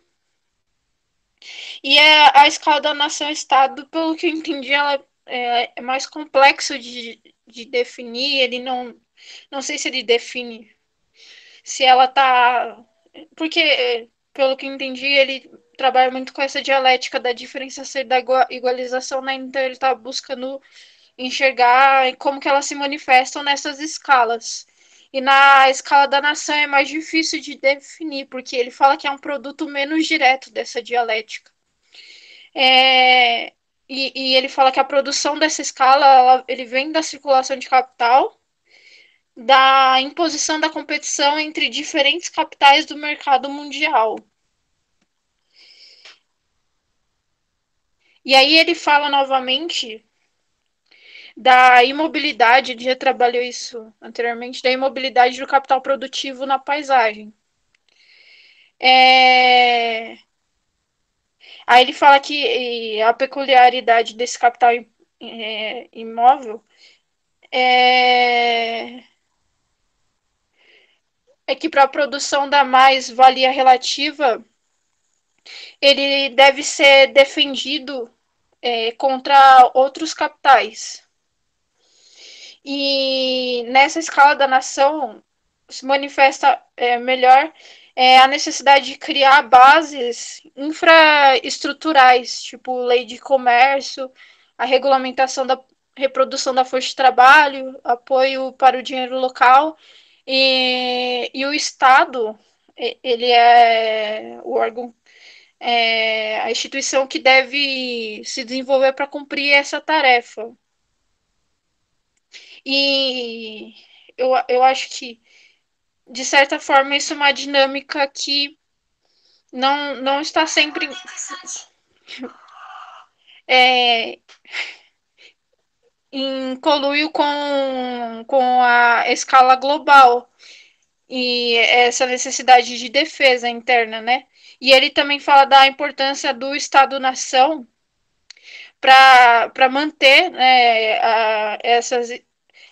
E a escala da nação-estado, pelo que eu entendi, ela é mais complexo de definir. Ele não sei se ele define se ela tá. Porque, pelo que eu entendi, ele trabalha muito com essa dialética da diferenciação e da igualização, né? Então ele está buscando enxergar como que elas se manifestam nessas escalas. E na escala da nação é mais difícil de definir, porque ele fala que é um produto menos direto dessa dialética. E ele fala que a produção dessa escala ele vem da circulação de capital, da imposição da competição entre diferentes capitais do mercado mundial. E aí ele fala novamente da imobilidade, ele já trabalhou isso anteriormente, da imobilidade do capital produtivo na paisagem. Aí ele fala que a peculiaridade desse capital imóvel é que para a produção da mais-valia relativa, ele deve ser defendido contra outros capitais. E nessa escala da nação se manifesta melhor a necessidade de criar bases infraestruturais, tipo lei de comércio, a regulamentação da reprodução da força de trabalho, apoio para o dinheiro local, e o Estado, ele é o órgão, a instituição que deve se desenvolver para cumprir essa tarefa. E eu acho que, de certa forma, isso é uma dinâmica que não está sempre em conluio com a escala global e essa necessidade de defesa interna, né? E ele também fala da importância do Estado-nação para manter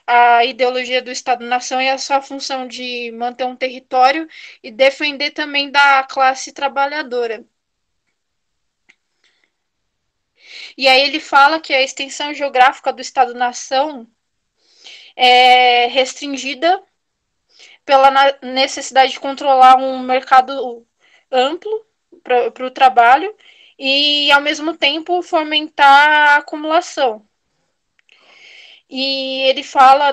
a ideologia do Estado-nação e a sua função de manter um território e defender também da classe trabalhadora. E aí ele fala que a extensão geográfica do Estado-nação é restringida pela necessidade de controlar um mercado amplo para o trabalho e, ao mesmo tempo, fomentar a acumulação. E ele fala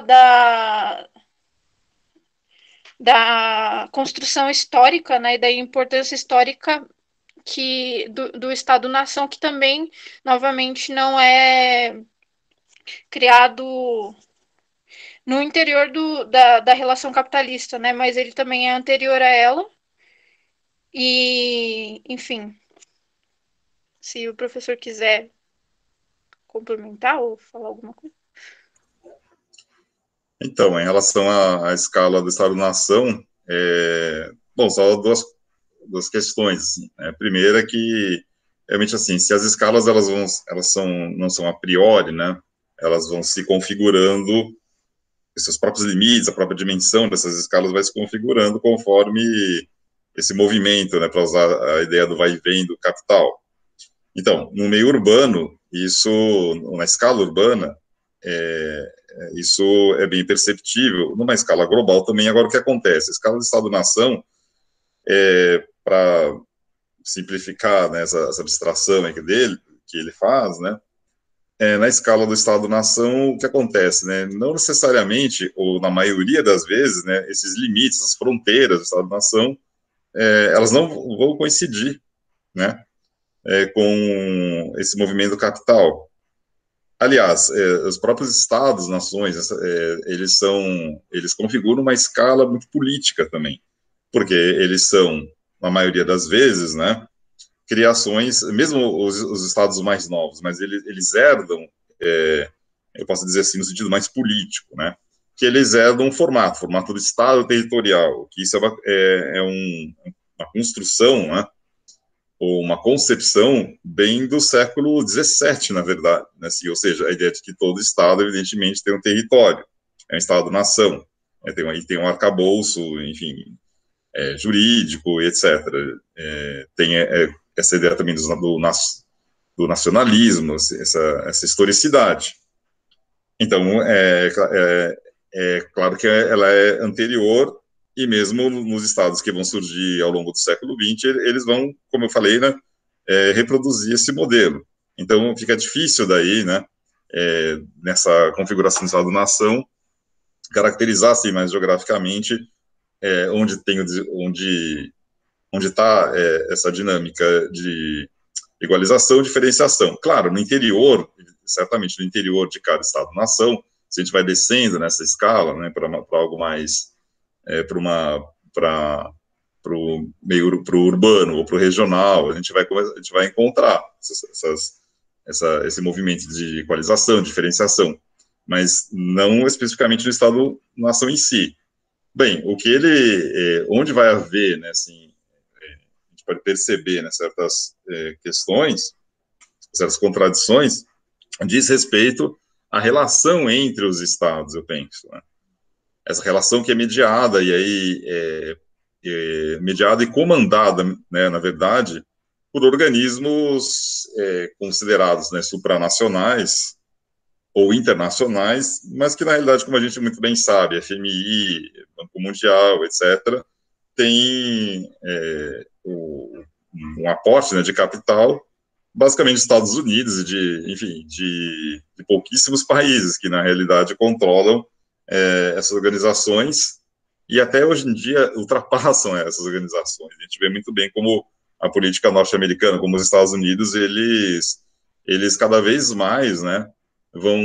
da construção histórica, né, e da importância histórica do Estado-nação, que também, novamente, não é criado no interior da relação capitalista, né, mas ele também é anterior a ela. E, enfim, se o professor quiser complementar ou falar alguma coisa. Então, em relação à escala do Estado-nação, bom, só duas questões. Assim, né? A primeira é que, realmente, assim, se as escalas não são a priori, né? Elas vão se configurando, seus próprios limites, a própria dimensão dessas escalas vai se configurando conforme esse movimento, né? Para usar a ideia do vai e vem do capital. Então, no meio urbano, na escala urbana, isso é bem perceptível. Numa escala global também, agora o que acontece? A escala do Estado-nação, para simplificar, né, essa abstração que ele faz, né, na escala do Estado-nação, o que acontece? Né, não necessariamente, ou na maioria das vezes, né, esses limites, as fronteiras do Estado-nação, elas não vão coincidir, né, com esse movimento capital. Aliás, os próprios estados, nações, eles configuram uma escala muito política também. porque eles são, na maioria das vezes, né, criações, mesmo os estados mais novos, mas eles herdam, eu posso dizer assim, no sentido mais político, né, que eles herdam um formato do estado territorial, que isso uma construção, né, ou uma concepção bem do século XVII, na verdade, né, assim, ou seja, a ideia de que todo estado, evidentemente, tem um território, é um estado-nação, tem um arcabouço, enfim, jurídico, etc. Tem essa ideia também do nacionalismo, essa historicidade. Então, claro que ela é anterior, e mesmo nos estados que vão surgir ao longo do século XX, eles vão, como eu falei, né, reproduzir esse modelo. Então, fica difícil daí, né, nessa configuração do Estado-nação, caracterizar, assim, mais geograficamente, onde está essa dinâmica de igualização e diferenciação. Claro, no interior, certamente no interior de cada estado-nação, se a gente vai descendo nessa escala, né, para algo mais, para o urbano ou para o regional, a gente vai encontrar esse movimento de equalização, diferenciação, mas não especificamente no estado-nação em si. Bem, onde vai haver, né, assim, a gente pode perceber, né, certas questões, certas contradições, diz respeito à relação entre os estados, eu penso, né? Essa relação que é mediada, e aí mediada e comandada, né, na verdade, por organismos considerados, né, supranacionais ou internacionais, mas que, na realidade, como a gente muito bem sabe, FMI, Banco Mundial, etc., tem um aporte, né, de capital, basicamente dos Estados Unidos e de pouquíssimos países que, na realidade, controlam essas organizações e até hoje em dia ultrapassam essas organizações. A gente vê muito bem como a política norte-americana, como os Estados Unidos, eles cada vez mais, né, vão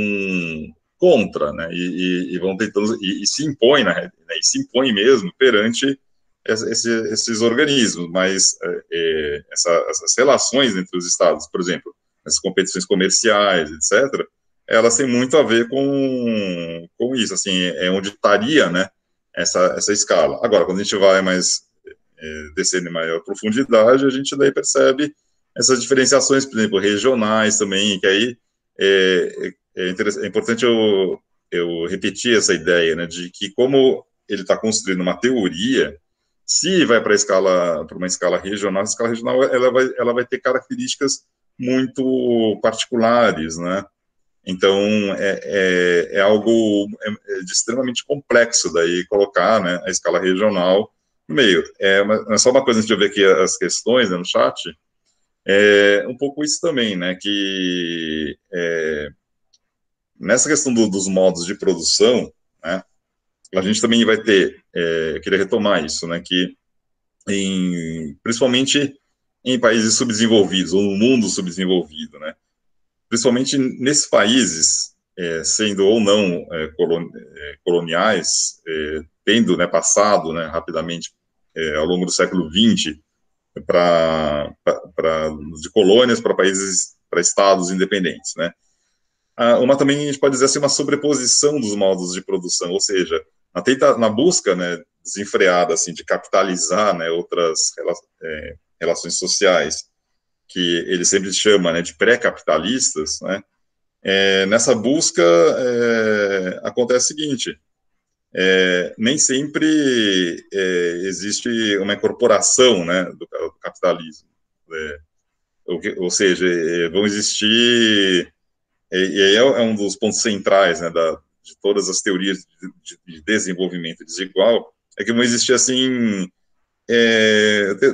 contra, né, e vão tentando, e se impõem, né, e se impõem mesmo perante esses organismos, mas essas relações entre os estados, por exemplo, essas competições comerciais, etc., elas têm muito a ver com isso, assim, onde estaria, né, essa escala. Agora, quando a gente vai mais descendo em maior profundidade, a gente daí percebe essas diferenciações, por exemplo, regionais também, que aí é importante eu repetir essa ideia, né, de que como ele está construindo uma teoria, se vai para uma escala regional, a escala regional ela vai ter características muito particulares, né? Então é algo de extremamente complexo daí colocar, né, a escala regional no meio. Mas só uma coisa antes de eu ver aqui as questões, né, no chat, um pouco isso também, né, que nessa questão dos modos de produção, né, a gente também vai ter, eu queria retomar isso, né, que principalmente em países subdesenvolvidos, ou no mundo subdesenvolvido, né, principalmente nesses países, sendo ou não coloniais, tendo, né, passado, né, rapidamente, ao longo do século XX, de colônias para para estados independentes, né. Uma também, a gente pode dizer assim, uma sobreposição dos modos de produção, ou seja, na busca, né, desenfreada, assim, de capitalizar, né, outras relações sociais, que ele sempre chama, né, de pré-capitalistas, né, nessa busca acontece o seguinte, nem sempre existe uma incorporação, né, do capitalismo, ou seja, vão existir, e aí é um dos pontos centrais, né, de todas as teorias de desenvolvimento desigual, é que vão existir, assim,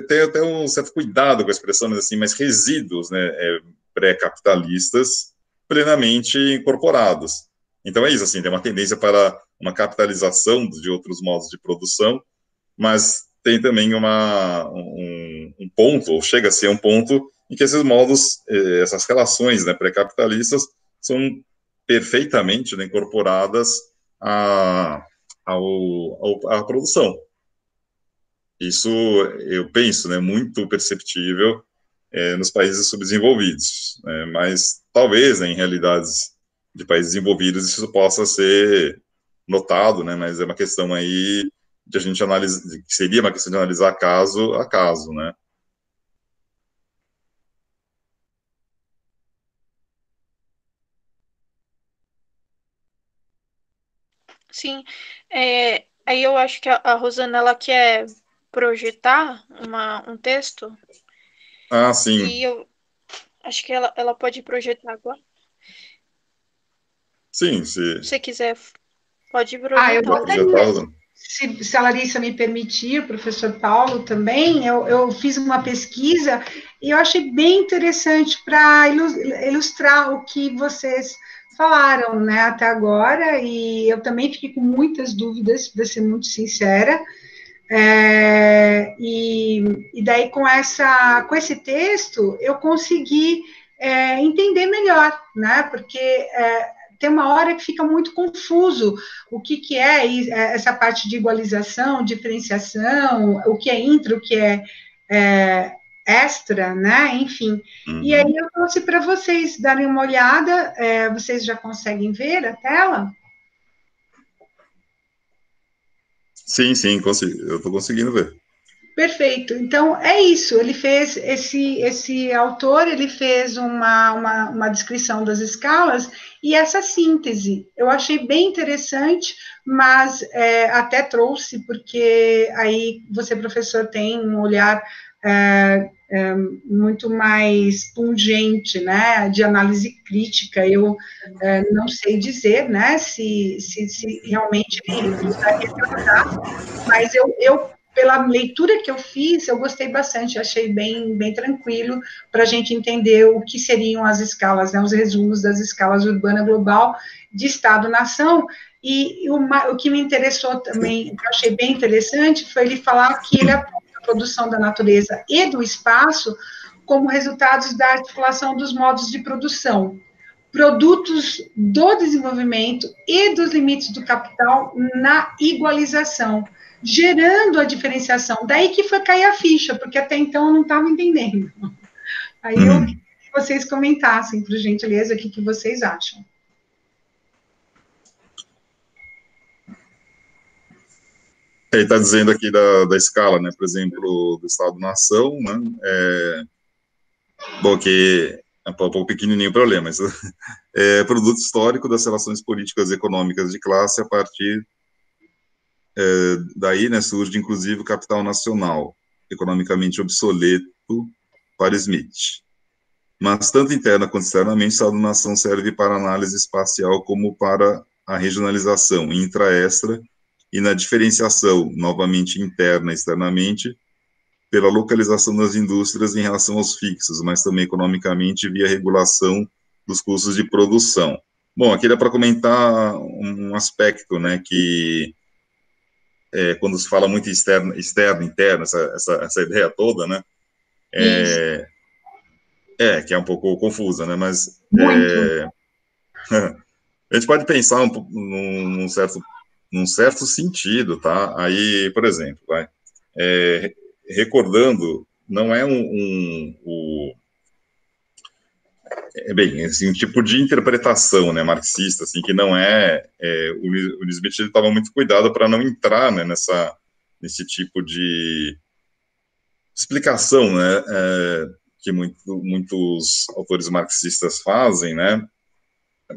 tem até um certo cuidado com a expressão, mas, assim, mas resíduos, né, pré-capitalistas plenamente incorporados. Então é isso, assim, tem uma tendência para uma capitalização de outros modos de produção, mas tem também um ponto, ou chega a ser um ponto, em que esses modos, essas relações, né, pré-capitalistas são perfeitamente, né, incorporadas à produção. isso eu penso, né, muito perceptível nos países subdesenvolvidos, né, mas talvez, né, em realidades de países desenvolvidos isso possa ser notado, né, mas é uma questão aí de a gente analisar, seria uma questão de analisar caso a caso, né. Sim, aí eu acho que a Rosana ela quer projetar um texto Ah, e sim, eu acho que ela pode projetar agora. sim, Se você quiser, pode Eu projetar. gostaria, projetado, se a Larissa me permitir, professor Paulo também, eu fiz uma pesquisa e eu achei bem interessante para ilustrar o que vocês falaram, né, até agora, e eu também fiquei com muitas dúvidas, para ser muito sincera, e daí com esse texto eu consegui entender melhor, né? Porque tem uma hora que fica muito confuso o que é essa parte de igualização, diferenciação, o que é intra, o que é extra, né? Enfim. E aí uhum. eu trouxe para vocês darem uma olhada, vocês já conseguem ver a tela? Sim, sim, eu estou conseguindo ver. Perfeito. Então, é isso. Ele fez, esse autor, ele fez uma descrição das escalas e essa síntese. Eu achei bem interessante, mas até trouxe, porque aí você, professor, tem um olhar muito mais pungente, né, de análise crítica. Eu não sei dizer, né, se realmente ele usaria, mas pela leitura que eu fiz, eu gostei bastante, achei bem tranquilo para a gente entender o que seriam as escalas, né, os resumos das escalas urbana global de Estado-nação. E o que me interessou também, que eu achei bem interessante, foi ele falar que ele aponta a produção da natureza e do espaço como resultados da articulação dos modos de produção, produtos do desenvolvimento e dos limites do capital na igualização, gerando a diferenciação. Daí que foi cair a ficha, porque até então eu não estava entendendo. Aí eu queria que vocês comentassem, por gentileza, o que vocês acham. Ele está dizendo aqui da escala, né, por exemplo, do Estado-nação, né, bom, que é um pouco pequenininho o problema, mas produto histórico das relações políticas e econômicas de classe a partir daí, né, surge inclusive o capital nacional, economicamente obsoleto para Smith. Mas tanto interna quanto externamente, o Estado-nação serve para análise espacial como para a regionalização intra-extra e na diferenciação, novamente interna e externamente, pela localização das indústrias em relação aos fixos, mas também economicamente via regulação dos custos de produção. Bom, aqui dá para comentar um aspecto, né, que quando se fala muito externo, interno, essa ideia toda, né, Isso, que é um pouco confusa, né, mas muito. a gente pode pensar num certo sentido, tá? Aí, por exemplo, recordando, não é bem, assim, um tipo de interpretação, né, marxista, assim, que não o Smith estava muito cuidado para não entrar, né, nesse tipo de explicação, né, que muitos autores marxistas fazem, né,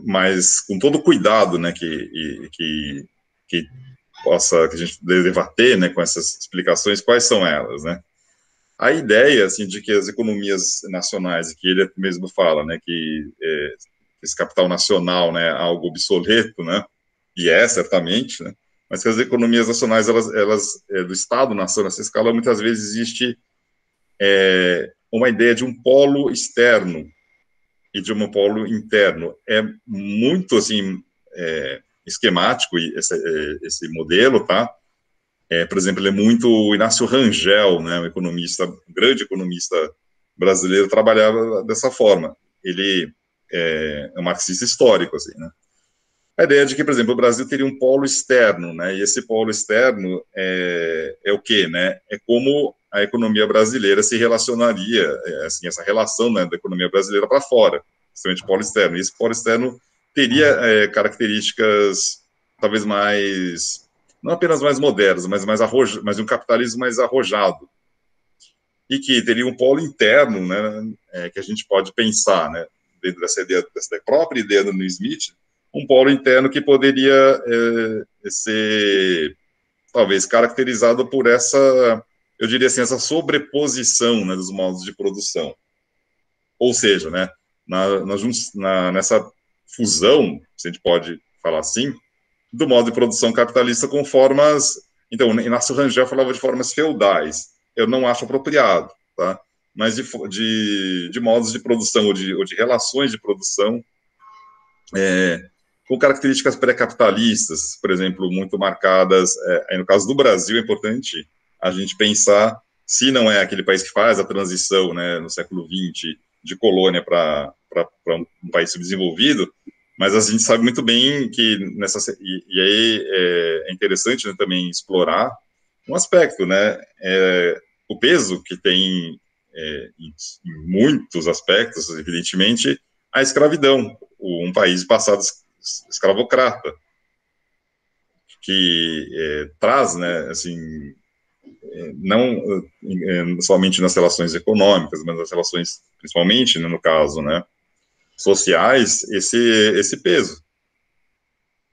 mas com todo o cuidado, né, que que a gente deve debater, né, com essas explicações, quais são elas, né? A ideia, assim, de que as economias nacionais, que ele mesmo fala, né, que esse capital nacional, né, é algo obsoleto, né, e certamente, né, mas que as economias nacionais, elas do Estado-nação, nessa escala, muitas vezes existe uma ideia de um polo externo e de um polo interno. É muito, assim, esquemático esse modelo, tá? Por exemplo, ele é muito o Inácio Rangel, né, um grande economista brasileiro, trabalhava dessa forma. Ele é um marxista histórico, assim, né? a ideia de que, por exemplo, o Brasil teria um polo externo, né, e esse polo externo é o quê, né, é como a economia brasileira se relacionaria, assim, essa relação, né, da economia brasileira para fora, principalmente polo externo, e esse polo externo teria características talvez mais, não apenas mais modernas, mas um capitalismo mais arrojado, e que teria um polo interno, né, que a gente pode pensar, né, dentro dessa própria ideia do New Smith, um polo interno que poderia ser, talvez, caracterizado por essa, eu diria assim, essa sobreposição, né, dos modos de produção. Ou seja, né, nessa fusão, se a gente pode falar assim, do modo de produção capitalista com formas... Então, Inácio Rangel falava de formas feudais. Eu não acho apropriado, tá? Mas de modos de produção ou de relações de produção com características pré-capitalistas, por exemplo, muito marcadas. Aí no caso do Brasil, é importante a gente pensar se não é aquele país que faz a transição, né, no século XX, de colônia para um país subdesenvolvido, mas a gente sabe muito bem que e aí é interessante, né, também explorar um aspecto, né, o peso que tem em muitos aspectos, evidentemente, a escravidão, um país passado escravocrata, que traz, né, assim, não somente nas relações econômicas, mas nas relações, principalmente, né, no caso, né, sociais, esse peso.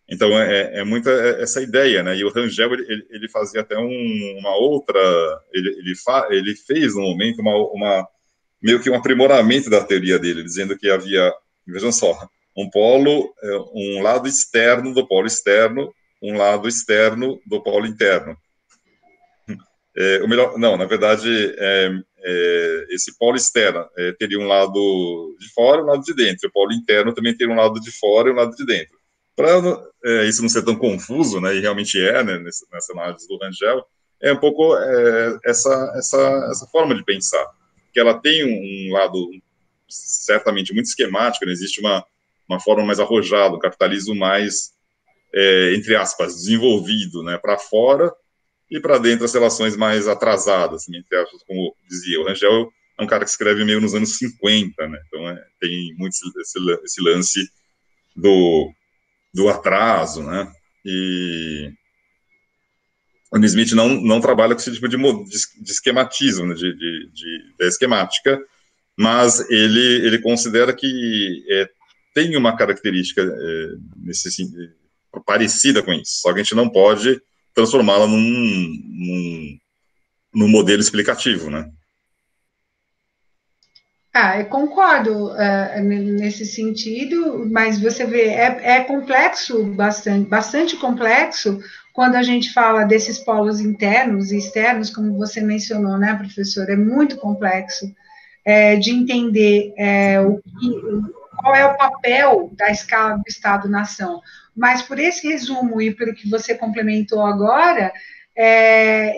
Então, muita essa ideia, né, e o Rangel, ele fazia até uma outra, ele fez, no momento, meio que um aprimoramento da teoria dele, dizendo que havia, vejam só, um lado externo do polo externo, um lado externo do polo interno. O melhor, não, na verdade, esse polo externo teria um lado de fora e um lado de dentro. O polo interno também teria um lado de fora e um lado de dentro. Para isso não ser tão confuso, né, e realmente né, nessa análise do Rangel, é um pouco essa forma de pensar, que ela tem um lado certamente muito esquemático, né, existe uma forma mais arrojada, um capitalismo mais, entre aspas, desenvolvido, né, para fora, e para dentro as relações mais atrasadas, entre aspas, como dizia. O Rangel é um cara que escreve meio nos anos 50, né, então tem muito esse lance do atraso, né, e o Smith não trabalha com esse tipo de esquematismo, né, de esquemática, mas ele considera que tem uma característica parecida com isso, só que a gente não pode transformá-la num modelo explicativo, né? Eu concordo nesse sentido, mas você vê, é complexo, bastante complexo, quando a gente fala desses polos internos e externos, como você mencionou, né, professor? É muito complexo de entender qual é o papel da escala do Estado-nação. Mas por esse resumo e pelo que você complementou agora,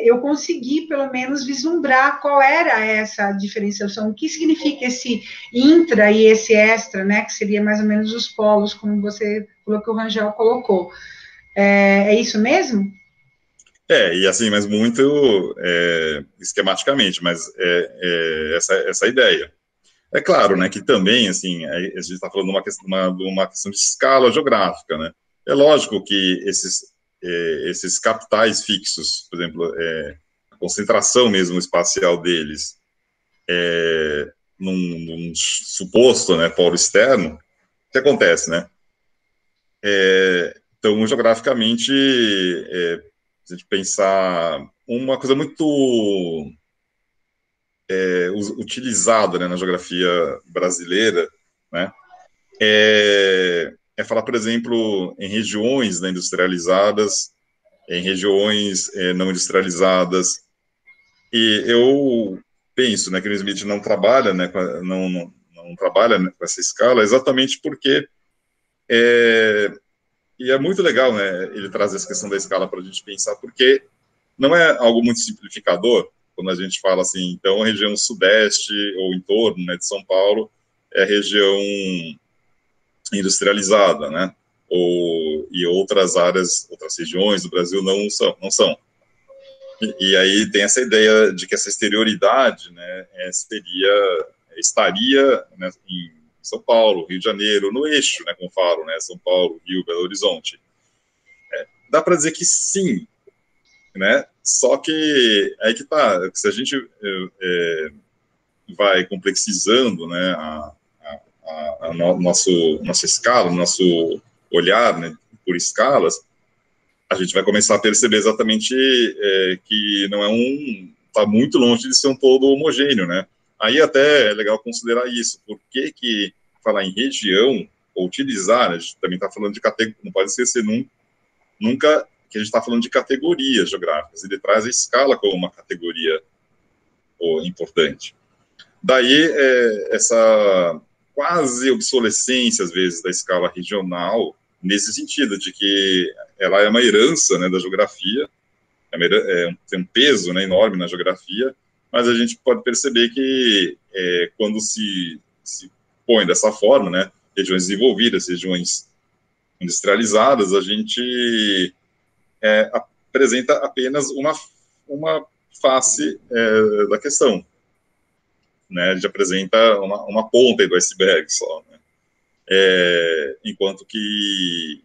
eu consegui, pelo menos, vislumbrar qual era essa diferenciação, o que significa esse intra e esse extra, né, que seria mais ou menos os polos, como você falou que o Rangel colocou. É isso mesmo? E assim, mas muito esquematicamente, mas essa ideia. É claro, né, que também, assim, a gente está falando de uma questão de escala geográfica, né? É lógico que esses capitais fixos, por exemplo, a concentração mesmo espacial deles, num suposto, né, polo externo, o que acontece, né? Então, geograficamente, se a gente pensar uma coisa muito utilizada, né, na geografia brasileira, né, falar, por exemplo, em regiões, né, industrializadas, em regiões não industrializadas, e eu penso, né, que o Smith não trabalha, né, não trabalha, né, com essa escala, exatamente porque e é muito legal, né, ele trazer essa questão da escala para a gente pensar, porque não é algo muito simplificador quando a gente fala assim, então a região sudeste ou em torno, né, de São Paulo é região industrializada, né? e outras áreas, outras regiões do Brasil não são. E aí tem essa ideia de que essa exterioridade, né, estaria, né, em São Paulo, Rio de Janeiro, no eixo, né, como falo, né, São Paulo, Rio, Belo Horizonte. Dá para dizer que sim, né, só que aí que tá, se a gente vai complexizando, né, nossa escala, nosso olhar, né, por escalas, a gente vai começar a perceber exatamente que não está muito longe de ser um todo homogêneo, né? Aí até é legal considerar isso, por que falar em região, ou utilizar, né, a gente também está falando de categoria, não pode esquecer nunca que a gente está falando de categorias geográficas, ele traz a escala como uma categoria importante. Daí, essa quase obsolescência, às vezes, da escala regional, nesse sentido, de que ela é uma herança, né, da geografia, tem um peso, né, enorme na geografia, mas a gente pode perceber que quando se põe dessa forma, né, regiões desenvolvidas, regiões industrializadas, a gente apresenta apenas uma face da questão, né, a gente apresenta uma ponta do iceberg só, né, enquanto que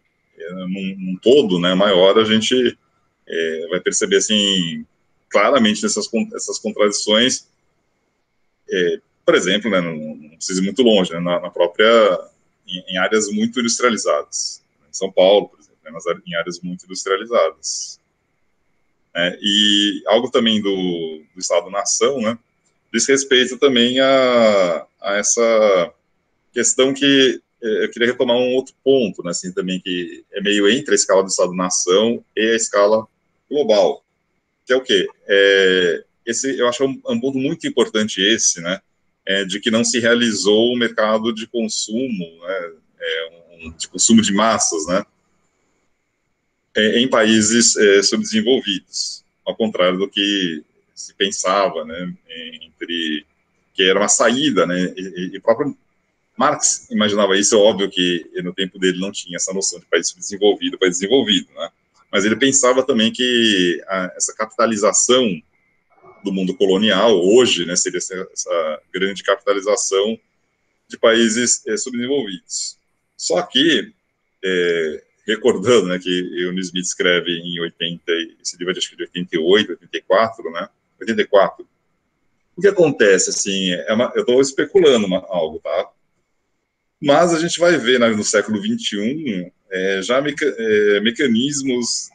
num todo, né, maior, a gente vai perceber, assim, claramente essas contradições, por exemplo, né, não precisa ir muito longe, né, na própria, em áreas muito industrializadas, em São Paulo, por exemplo, né, em áreas muito industrializadas. E algo também do Estado-nação, né, diz respeito também a essa questão que eu queria retomar um outro ponto, né, assim, também que é meio entre a escala do Estado-nação e a escala global, que é o quê? Eu acho um ponto muito importante esse, né, de que não se realizou um mercado de consumo, né, de consumo de massas, né, em países subdesenvolvidos, ao contrário do que se pensava, né, que era uma saída, né, e próprio Marx imaginava isso. É óbvio que no tempo dele não tinha essa noção de país subdesenvolvido, país desenvolvido, né, mas ele pensava também que essa capitalização do mundo colonial, hoje, né, seria essa grande capitalização de países subdesenvolvidos. Só que, recordando, né, que o Smith escreve em 80, esse livro acho que de 88, 84, né, 84, o que acontece, assim, eu estou especulando algo, tá? Mas a gente vai ver, né, no século XXI, já mecanismos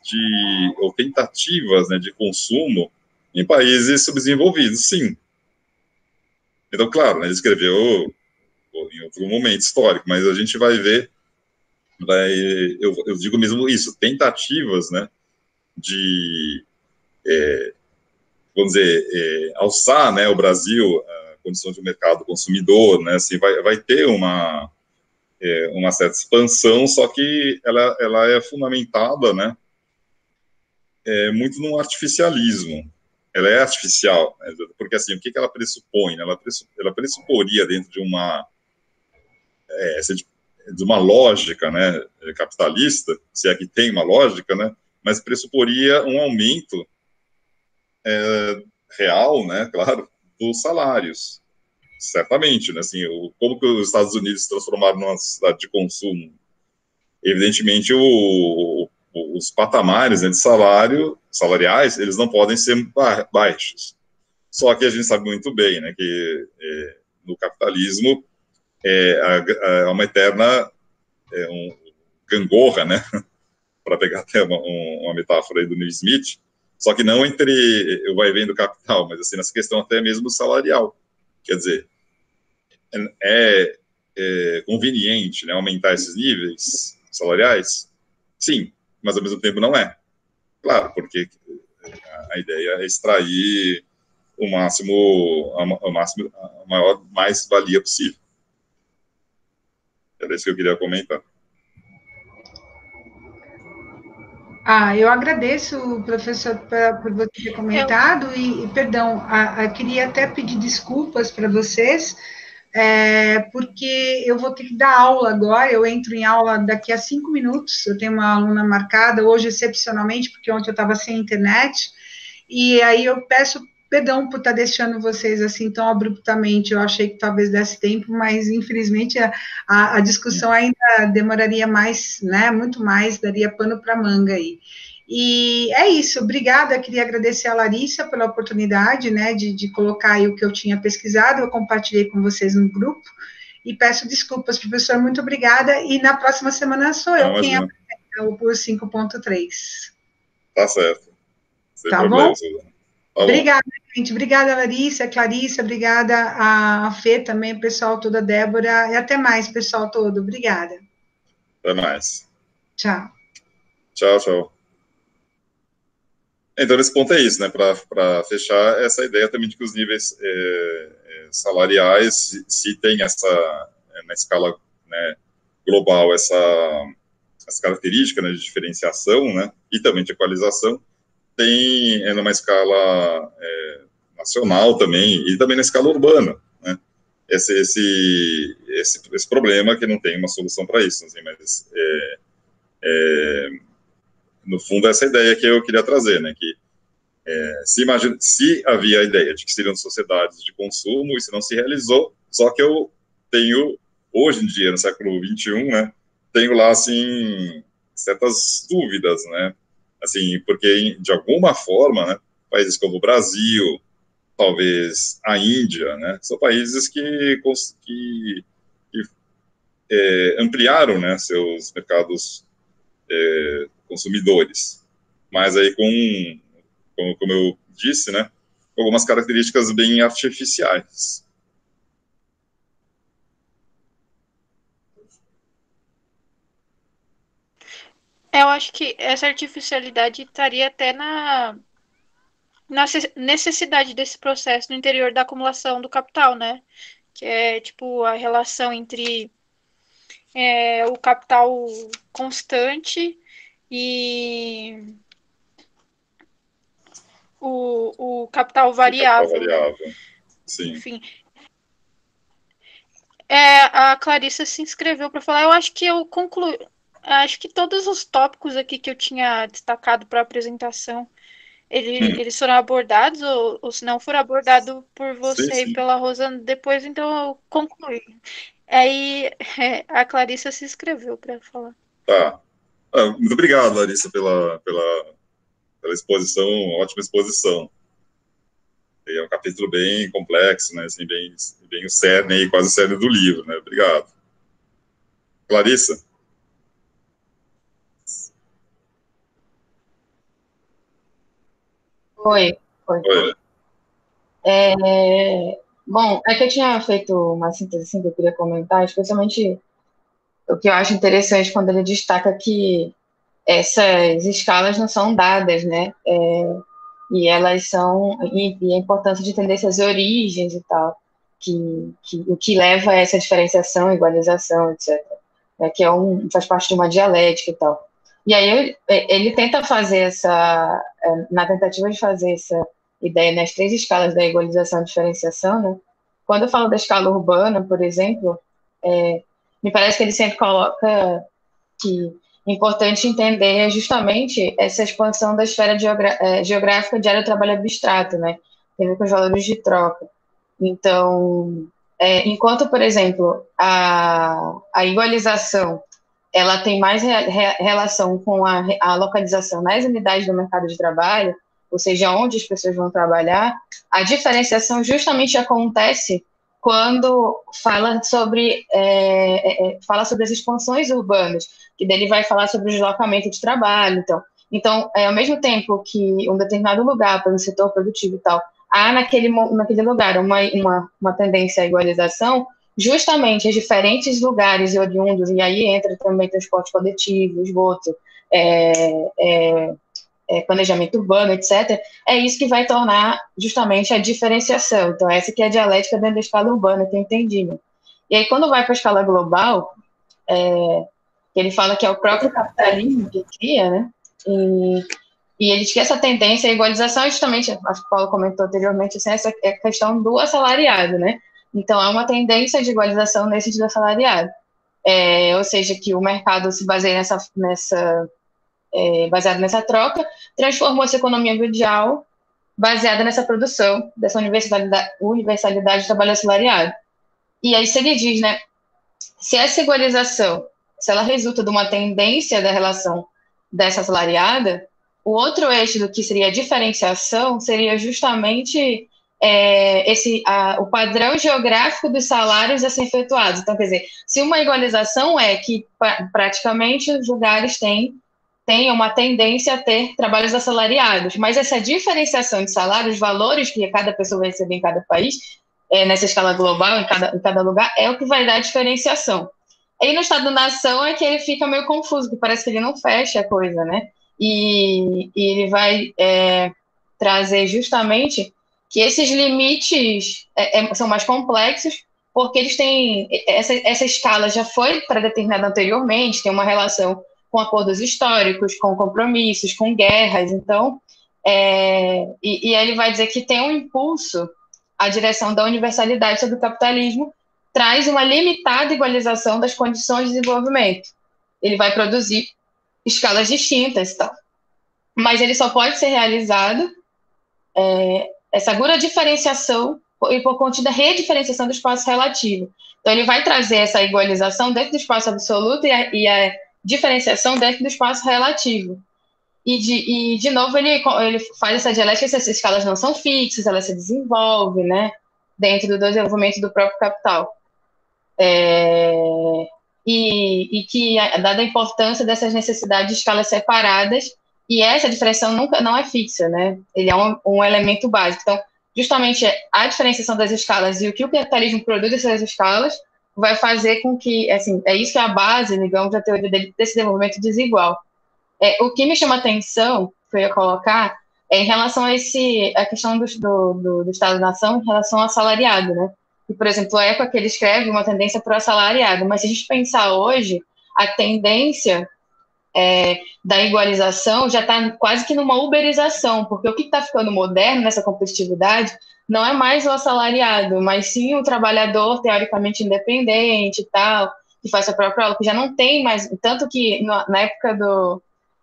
ou tentativas, né, de consumo em países subdesenvolvidos, sim. Então, claro, né, ele escreveu em outro momento histórico, mas a gente vai ver, eu digo mesmo isso, tentativas, né, de, vamos dizer, alçar, né, o Brasil a condição de mercado consumidor, né, assim, vai ter uma certa expansão, só que ela é fundamentada, né, muito no artificialismo. Ela é artificial, né, porque assim, o que ela pressupõe? Né? Ela pressuporia dentro de uma lógica, né, capitalista, se é que tem uma lógica, né, mas pressuporia um aumento real, né, claro, dos salários, certamente, né, assim, como que os Estados Unidos se transformaram numa cidade de consumo? Evidentemente, os patamares, né, de salariais, eles não podem ser baixos. Só que a gente sabe muito bem, né, que no capitalismo é uma eterna gangorra, né, para pegar até uma metáfora aí do Neil Smith, só que não entre o vai e vem do capital, mas assim, nessa questão até mesmo salarial. Quer dizer, é conveniente, né, aumentar esses níveis salariais? Sim, mas ao mesmo tempo não é. Claro, porque a ideia é extrair a maior mais-valia possível. Era isso que eu queria comentar. Eu agradeço, professor, por você ter comentado, perdão, queria até pedir desculpas para vocês, porque eu vou ter que dar aula agora, eu entro em aula daqui a 5 minutos, eu tenho uma aluna marcada, hoje excepcionalmente, porque ontem eu estava sem internet, e aí eu peço perdão por estar deixando vocês assim tão abruptamente, eu achei que talvez desse tempo, mas infelizmente a discussão ainda demoraria mais, né, muito mais, daria pano para manga aí. E é isso, obrigada, queria agradecer a Larissa pela oportunidade, né, de colocar aí o que eu tinha pesquisado, eu compartilhei com vocês no grupo, e peço desculpas, professor, muito obrigada, e na próxima semana sou eu quem apresenta o curso 5.3. Tá certo, sem tá problema, bom? Suzana. Tá Obrigada, gente, obrigada, Larissa, Clarissa, obrigada a Fê também, pessoal todo, a Débora, e até mais, pessoal todo, obrigada. Até mais. Tchau. Tchau, tchau. Então, nesse ponto é isso, né? Para fechar, essa ideia também de que os níveis salariais, se tem essa, na escala, né, global, essa característica, né, de diferenciação, né, e também de equalização, tem numa escala nacional também, e também na escala urbana, né? Esse problema que não tem uma solução para isso, assim, mas no fundo essa ideia que eu queria trazer, né, que se havia a ideia de que seriam sociedades de consumo, isso não se realizou, só que eu tenho, hoje em dia, no século XXI, né, tenho lá, assim, certas dúvidas, né, assim, porque, de alguma forma, né, países como o Brasil, talvez a Índia, né, são países que ampliaram, né, seus mercados consumidores, mas aí como eu disse, né, algumas características bem artificiais. Eu acho que essa artificialidade estaria até na necessidade desse processo no interior da acumulação do capital, né? Que é tipo a relação entre o capital constante e o capital variável, né? Sim. Enfim. A Clarissa se inscreveu para falar. Eu acho que eu concluí. Acho que todos os tópicos aqui que eu tinha destacado para a apresentação, eles foram abordados, ou se não foram abordados por você Sim. e pela Rosana depois, então eu concluí. Aí a Clarissa se inscreveu para falar. Tá. Muito obrigado, Larissa, pela exposição, ótima exposição. É um capítulo bem complexo, né, assim, bem o cerne, aí, quase o cerne do livro, né, obrigado. Clarissa? Oi. Oi. Bom, é que eu tinha feito uma síntese assim, que eu queria comentar, especialmente o que eu acho interessante quando ele destaca que essas escalas não são dadas, né? E elas são, e a importância de entender essas origens e tal, o que leva a essa diferenciação, igualização, etc. Que faz parte de uma dialética e tal. E aí ele tenta fazer na tentativa de fazer essa ideia nas 3 escalas da igualização e diferenciação, né? Quando eu falo da escala urbana, por exemplo, me parece que ele sempre coloca que é importante entender justamente essa expansão da esfera geográfica de área de trabalho abstrato, né? Tem a ver com os valores de troca. Então, enquanto, por exemplo, a igualização ela tem mais relação com a localização nas unidades do mercado de trabalho, ou seja, onde as pessoas vão trabalhar, a diferenciação justamente acontece quando fala sobre as expansões urbanas, que dele vai falar sobre o deslocamento de trabalho. Então, ao mesmo tempo que um determinado lugar, para o setor produtivo e tal, há naquele lugar uma tendência à igualização, justamente os diferentes lugares e oriundos, e aí entra também transporte coletivo, esgoto, planejamento urbano, etc., é isso que vai tornar justamente a diferenciação. Então, essa que é a dialética dentro da escala urbana, que eu entendi. Né? E aí, quando vai para a escala global, ele fala que é o próprio capitalismo que cria, né? E ele diz que essa tendência à igualização é justamente, acho que o Paulo comentou anteriormente, assim, essa questão do assalariado, né? Então, há uma tendência de igualização nesse assalariado. Ou seja, que o mercado se baseia baseado nessa troca, transformou essa economia mundial baseada nessa produção, dessa universalidade do trabalho assalariado. E aí, se ele diz, né, se essa igualização, se ela resulta de uma tendência da relação dessa assalariada, o outro eixo do que seria a diferenciação seria justamente o padrão geográfico dos salários a serem efetuados. Então, quer dizer, se uma igualização é que praticamente os lugares têm uma tendência a ter trabalhos assalariados, mas essa diferenciação de salários, valores que cada pessoa vai receber em cada país, nessa escala global, em cada lugar, é o que vai dar a diferenciação. Aí no Estado-nação é que ele fica meio confuso, porque parece que ele não fecha a coisa, né? E ele vai trazer justamente que esses limites são mais complexos, porque eles têm... Essa escala já foi predeterminada anteriormente, tem uma relação com acordos históricos, com compromissos, com guerras. Então, e aí ele vai dizer que tem um impulso, a direção da universalidade sobre o capitalismo traz uma limitada igualização das condições de desenvolvimento. Ele vai produzir escalas distintas e tal. Mas ele só pode ser realizado essa agora diferenciação e por conta da rediferenciação do espaço relativo. Então, ele vai trazer essa igualização dentro do espaço absoluto e a diferenciação dentro do espaço relativo. E de novo, ele faz essa dialética, essas escalas não são fixas, elas se desenvolvem, né, dentro do desenvolvimento do próprio capital. E que, dada a importância dessas necessidades de escalas separadas, e essa diferenciação não é fixa, né? Ele é um elemento básico. Então, justamente a diferenciação das escalas e o que o capitalismo produz dessas escalas vai fazer com que, assim, é isso que é a base, digamos, da teoria desse desenvolvimento desigual. O que me chama a atenção, que eu ia colocar, em relação a questão do Estado-nação em relação ao assalariado, né? E, por exemplo, a época que ele escreve uma tendência para o assalariado, mas se a gente pensar hoje, a tendência da igualização já está quase que numa uberização, porque o que está ficando moderno nessa competitividade não é mais o assalariado, mas sim o trabalhador teoricamente independente e tal, que faz a própria aula, que já não tem mais, tanto que na época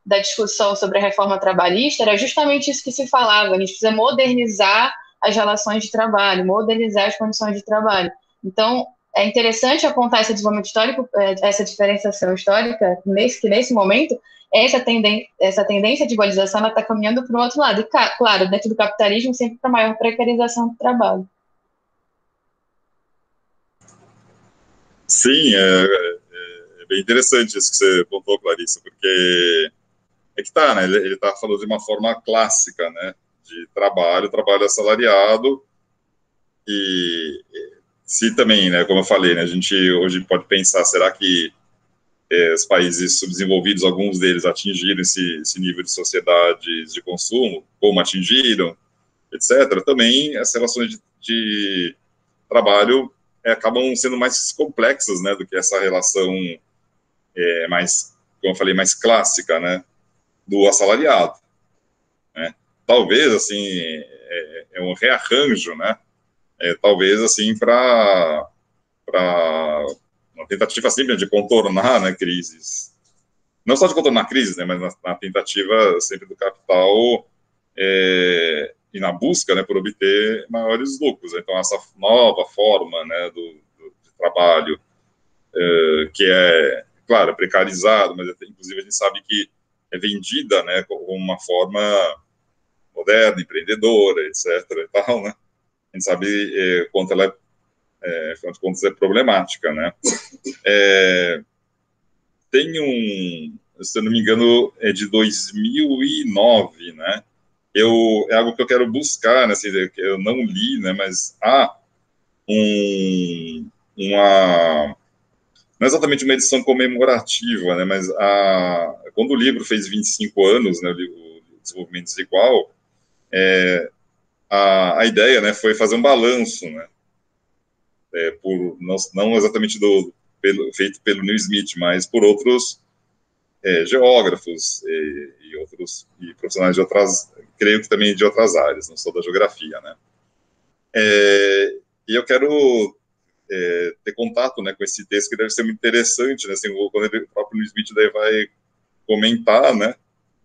da discussão sobre a reforma trabalhista, era justamente isso que se falava, a gente precisa modernizar as relações de trabalho, modernizar as condições de trabalho. Então, é interessante apontar esse desenvolvimento histórico, essa diferenciação histórica, que nesse momento, essa tendência de igualização está caminhando para o outro lado. E, claro, dentro do capitalismo, sempre para maior precarização do trabalho. Sim, é bem interessante isso que você pontuou, Clarissa, porque que tá, né? Ele está falando de uma forma clássica, né? De trabalho assalariado, e se também, né, como eu falei, né, a gente hoje pode pensar, será que os países subdesenvolvidos, alguns deles atingiram esse nível de sociedades de consumo, como atingiram, etc., também as relações de trabalho acabam sendo mais complexas, né, do que essa relação mais, como eu falei, mais clássica, né, do assalariado, né? Talvez, assim, um rearranjo, né, talvez, assim, para uma tentativa sempre de contornar, né, crises. Não só de contornar crises, né, mas na tentativa sempre do capital e na busca, né, por obter maiores lucros. Então, essa nova forma, né, de trabalho, que é, claro, precarizado, mas inclusive a gente sabe que é vendida, né, como uma forma moderna, empreendedora, etc. e tal, né? A gente sabe quanto ela afinal de contas, é problemática, né? Tem se eu não me engano, é de 2009, né? É algo que eu quero buscar, né? Assim, que eu não li, né? Mas há não é exatamente uma edição comemorativa, né? Mas quando o livro fez 25 anos, né? O Desenvolvimento Desigual, a ideia, né? Foi fazer um balanço, né? Não exatamente feito pelo Neil Smith, mas por outros geógrafos e outros profissionais de outras, creio que também de outras áreas, não sou da geografia, né? E eu quero ter contato, né, com esse texto, que deve ser muito interessante, né, assim, quando o próprio Luiz Smith daí vai comentar, né,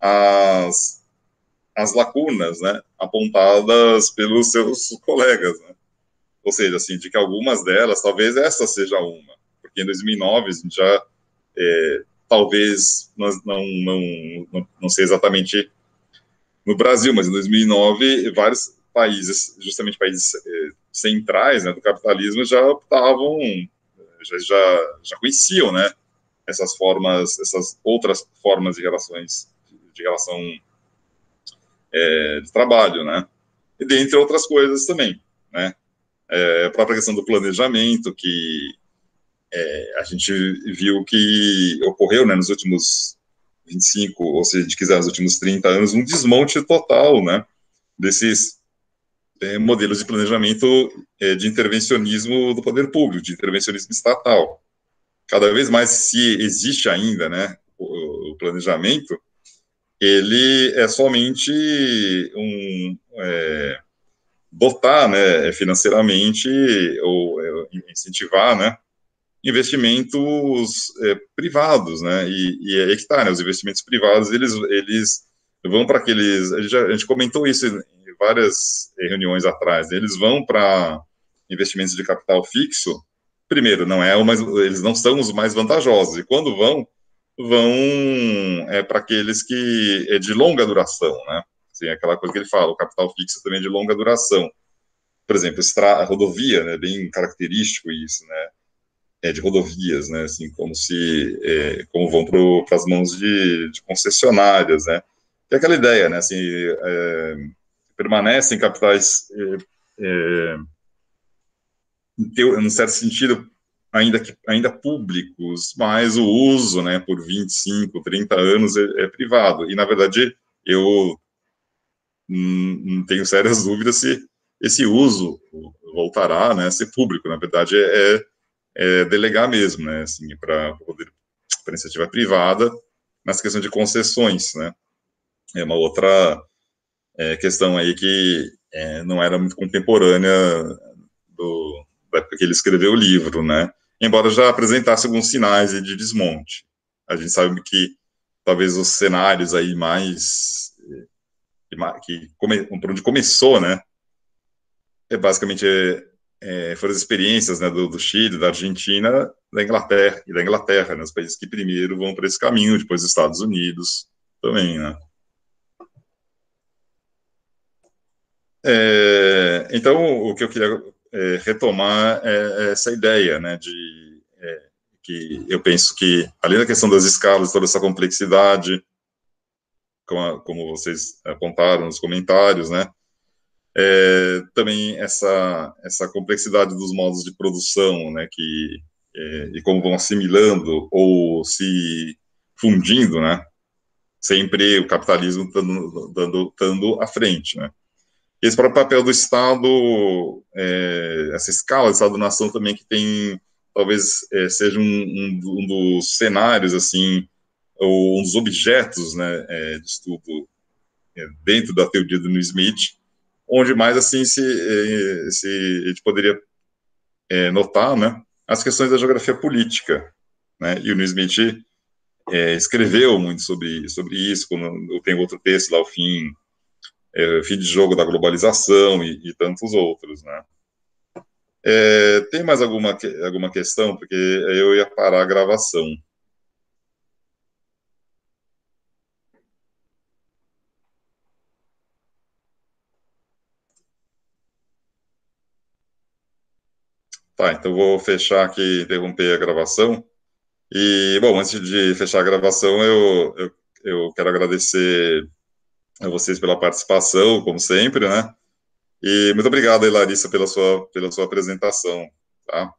as lacunas, né, apontadas pelos seus colegas, né, ou seja, assim, de que algumas delas, talvez essa seja uma, porque em 2009 a gente já, talvez, não sei exatamente no Brasil, mas em 2009, vários países, justamente países centrais, né, do capitalismo, já optavam, já conheciam, né, essas outras formas de relação de trabalho, né, e dentre outras coisas também, né, a própria questão do planejamento, que a gente viu que ocorreu, né, nos últimos 25, ou se a gente quiser, nos últimos 30 anos, um desmonte total, né, desses modelos de planejamento de intervencionismo do poder público, de intervencionismo estatal. Cada vez mais, se existe ainda, né, o planejamento, ele é somente dotar, né, financeiramente, ou incentivar, né, investimentos privados, né, e aí que tá, né, os investimentos privados, eles vão para aqueles, a gente comentou isso em várias reuniões atrás, né, eles vão para investimentos de capital fixo, primeiro, eles não são os mais vantajosos, e quando vão para aqueles que é de longa duração, né, assim, aquela coisa que ele fala, o capital fixo também é de longa duração, por exemplo, a rodovia, né, bem característico isso, né, de rodovias, né, assim, como vão para as mãos de concessionárias, né, que é aquela ideia, né, assim, permanecem capitais, em certo sentido, ainda públicos, mas o uso, né, por 25, 30 anos é privado, e, na verdade, eu não tenho sérias dúvidas se esse uso voltará, né, a ser público, na verdade, delegar mesmo, né, assim, para iniciativa privada, nessa questão de concessões, né, é uma outra questão aí que não era muito contemporânea da época que ele escreveu o livro, né, embora já apresentasse alguns sinais de desmonte. A gente sabe que talvez os cenários aí por onde começou, né, basicamente foram as experiências, né, do Chile, da Argentina, da Inglaterra, né, os países que primeiro vão para esse caminho, depois os Estados Unidos também, né. Então, o que eu queria retomar é essa ideia, né, que eu penso que, além da questão das escalas, toda essa complexidade, como vocês apontaram nos comentários, né, também essa complexidade dos modos de produção, né, e como vão assimilando ou se fundindo, né, sempre o capitalismo estando à frente, né. Esse próprio papel do Estado, essa escala do Estado-nação também que tem, talvez seja um dos cenários, assim, ou um dos objetos, né, de estudo dentro da teoria do New Smith, onde mais, assim, se a gente poderia notar, né, as questões da geografia política, né, e o New Smith escreveu muito sobre isso, quando tem outro texto lá, o fim de jogo da globalização e tantos outros, né. Tem mais alguma questão? Porque eu ia parar a gravação. Tá, então vou fechar aqui, interromper a gravação. E, bom, antes de fechar a gravação, eu quero agradecer a vocês pela participação, como sempre, né? E muito obrigado aí, Larissa, pela sua apresentação, tá?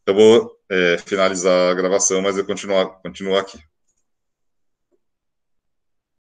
Eu vou finalizar a gravação, mas eu continuo aqui.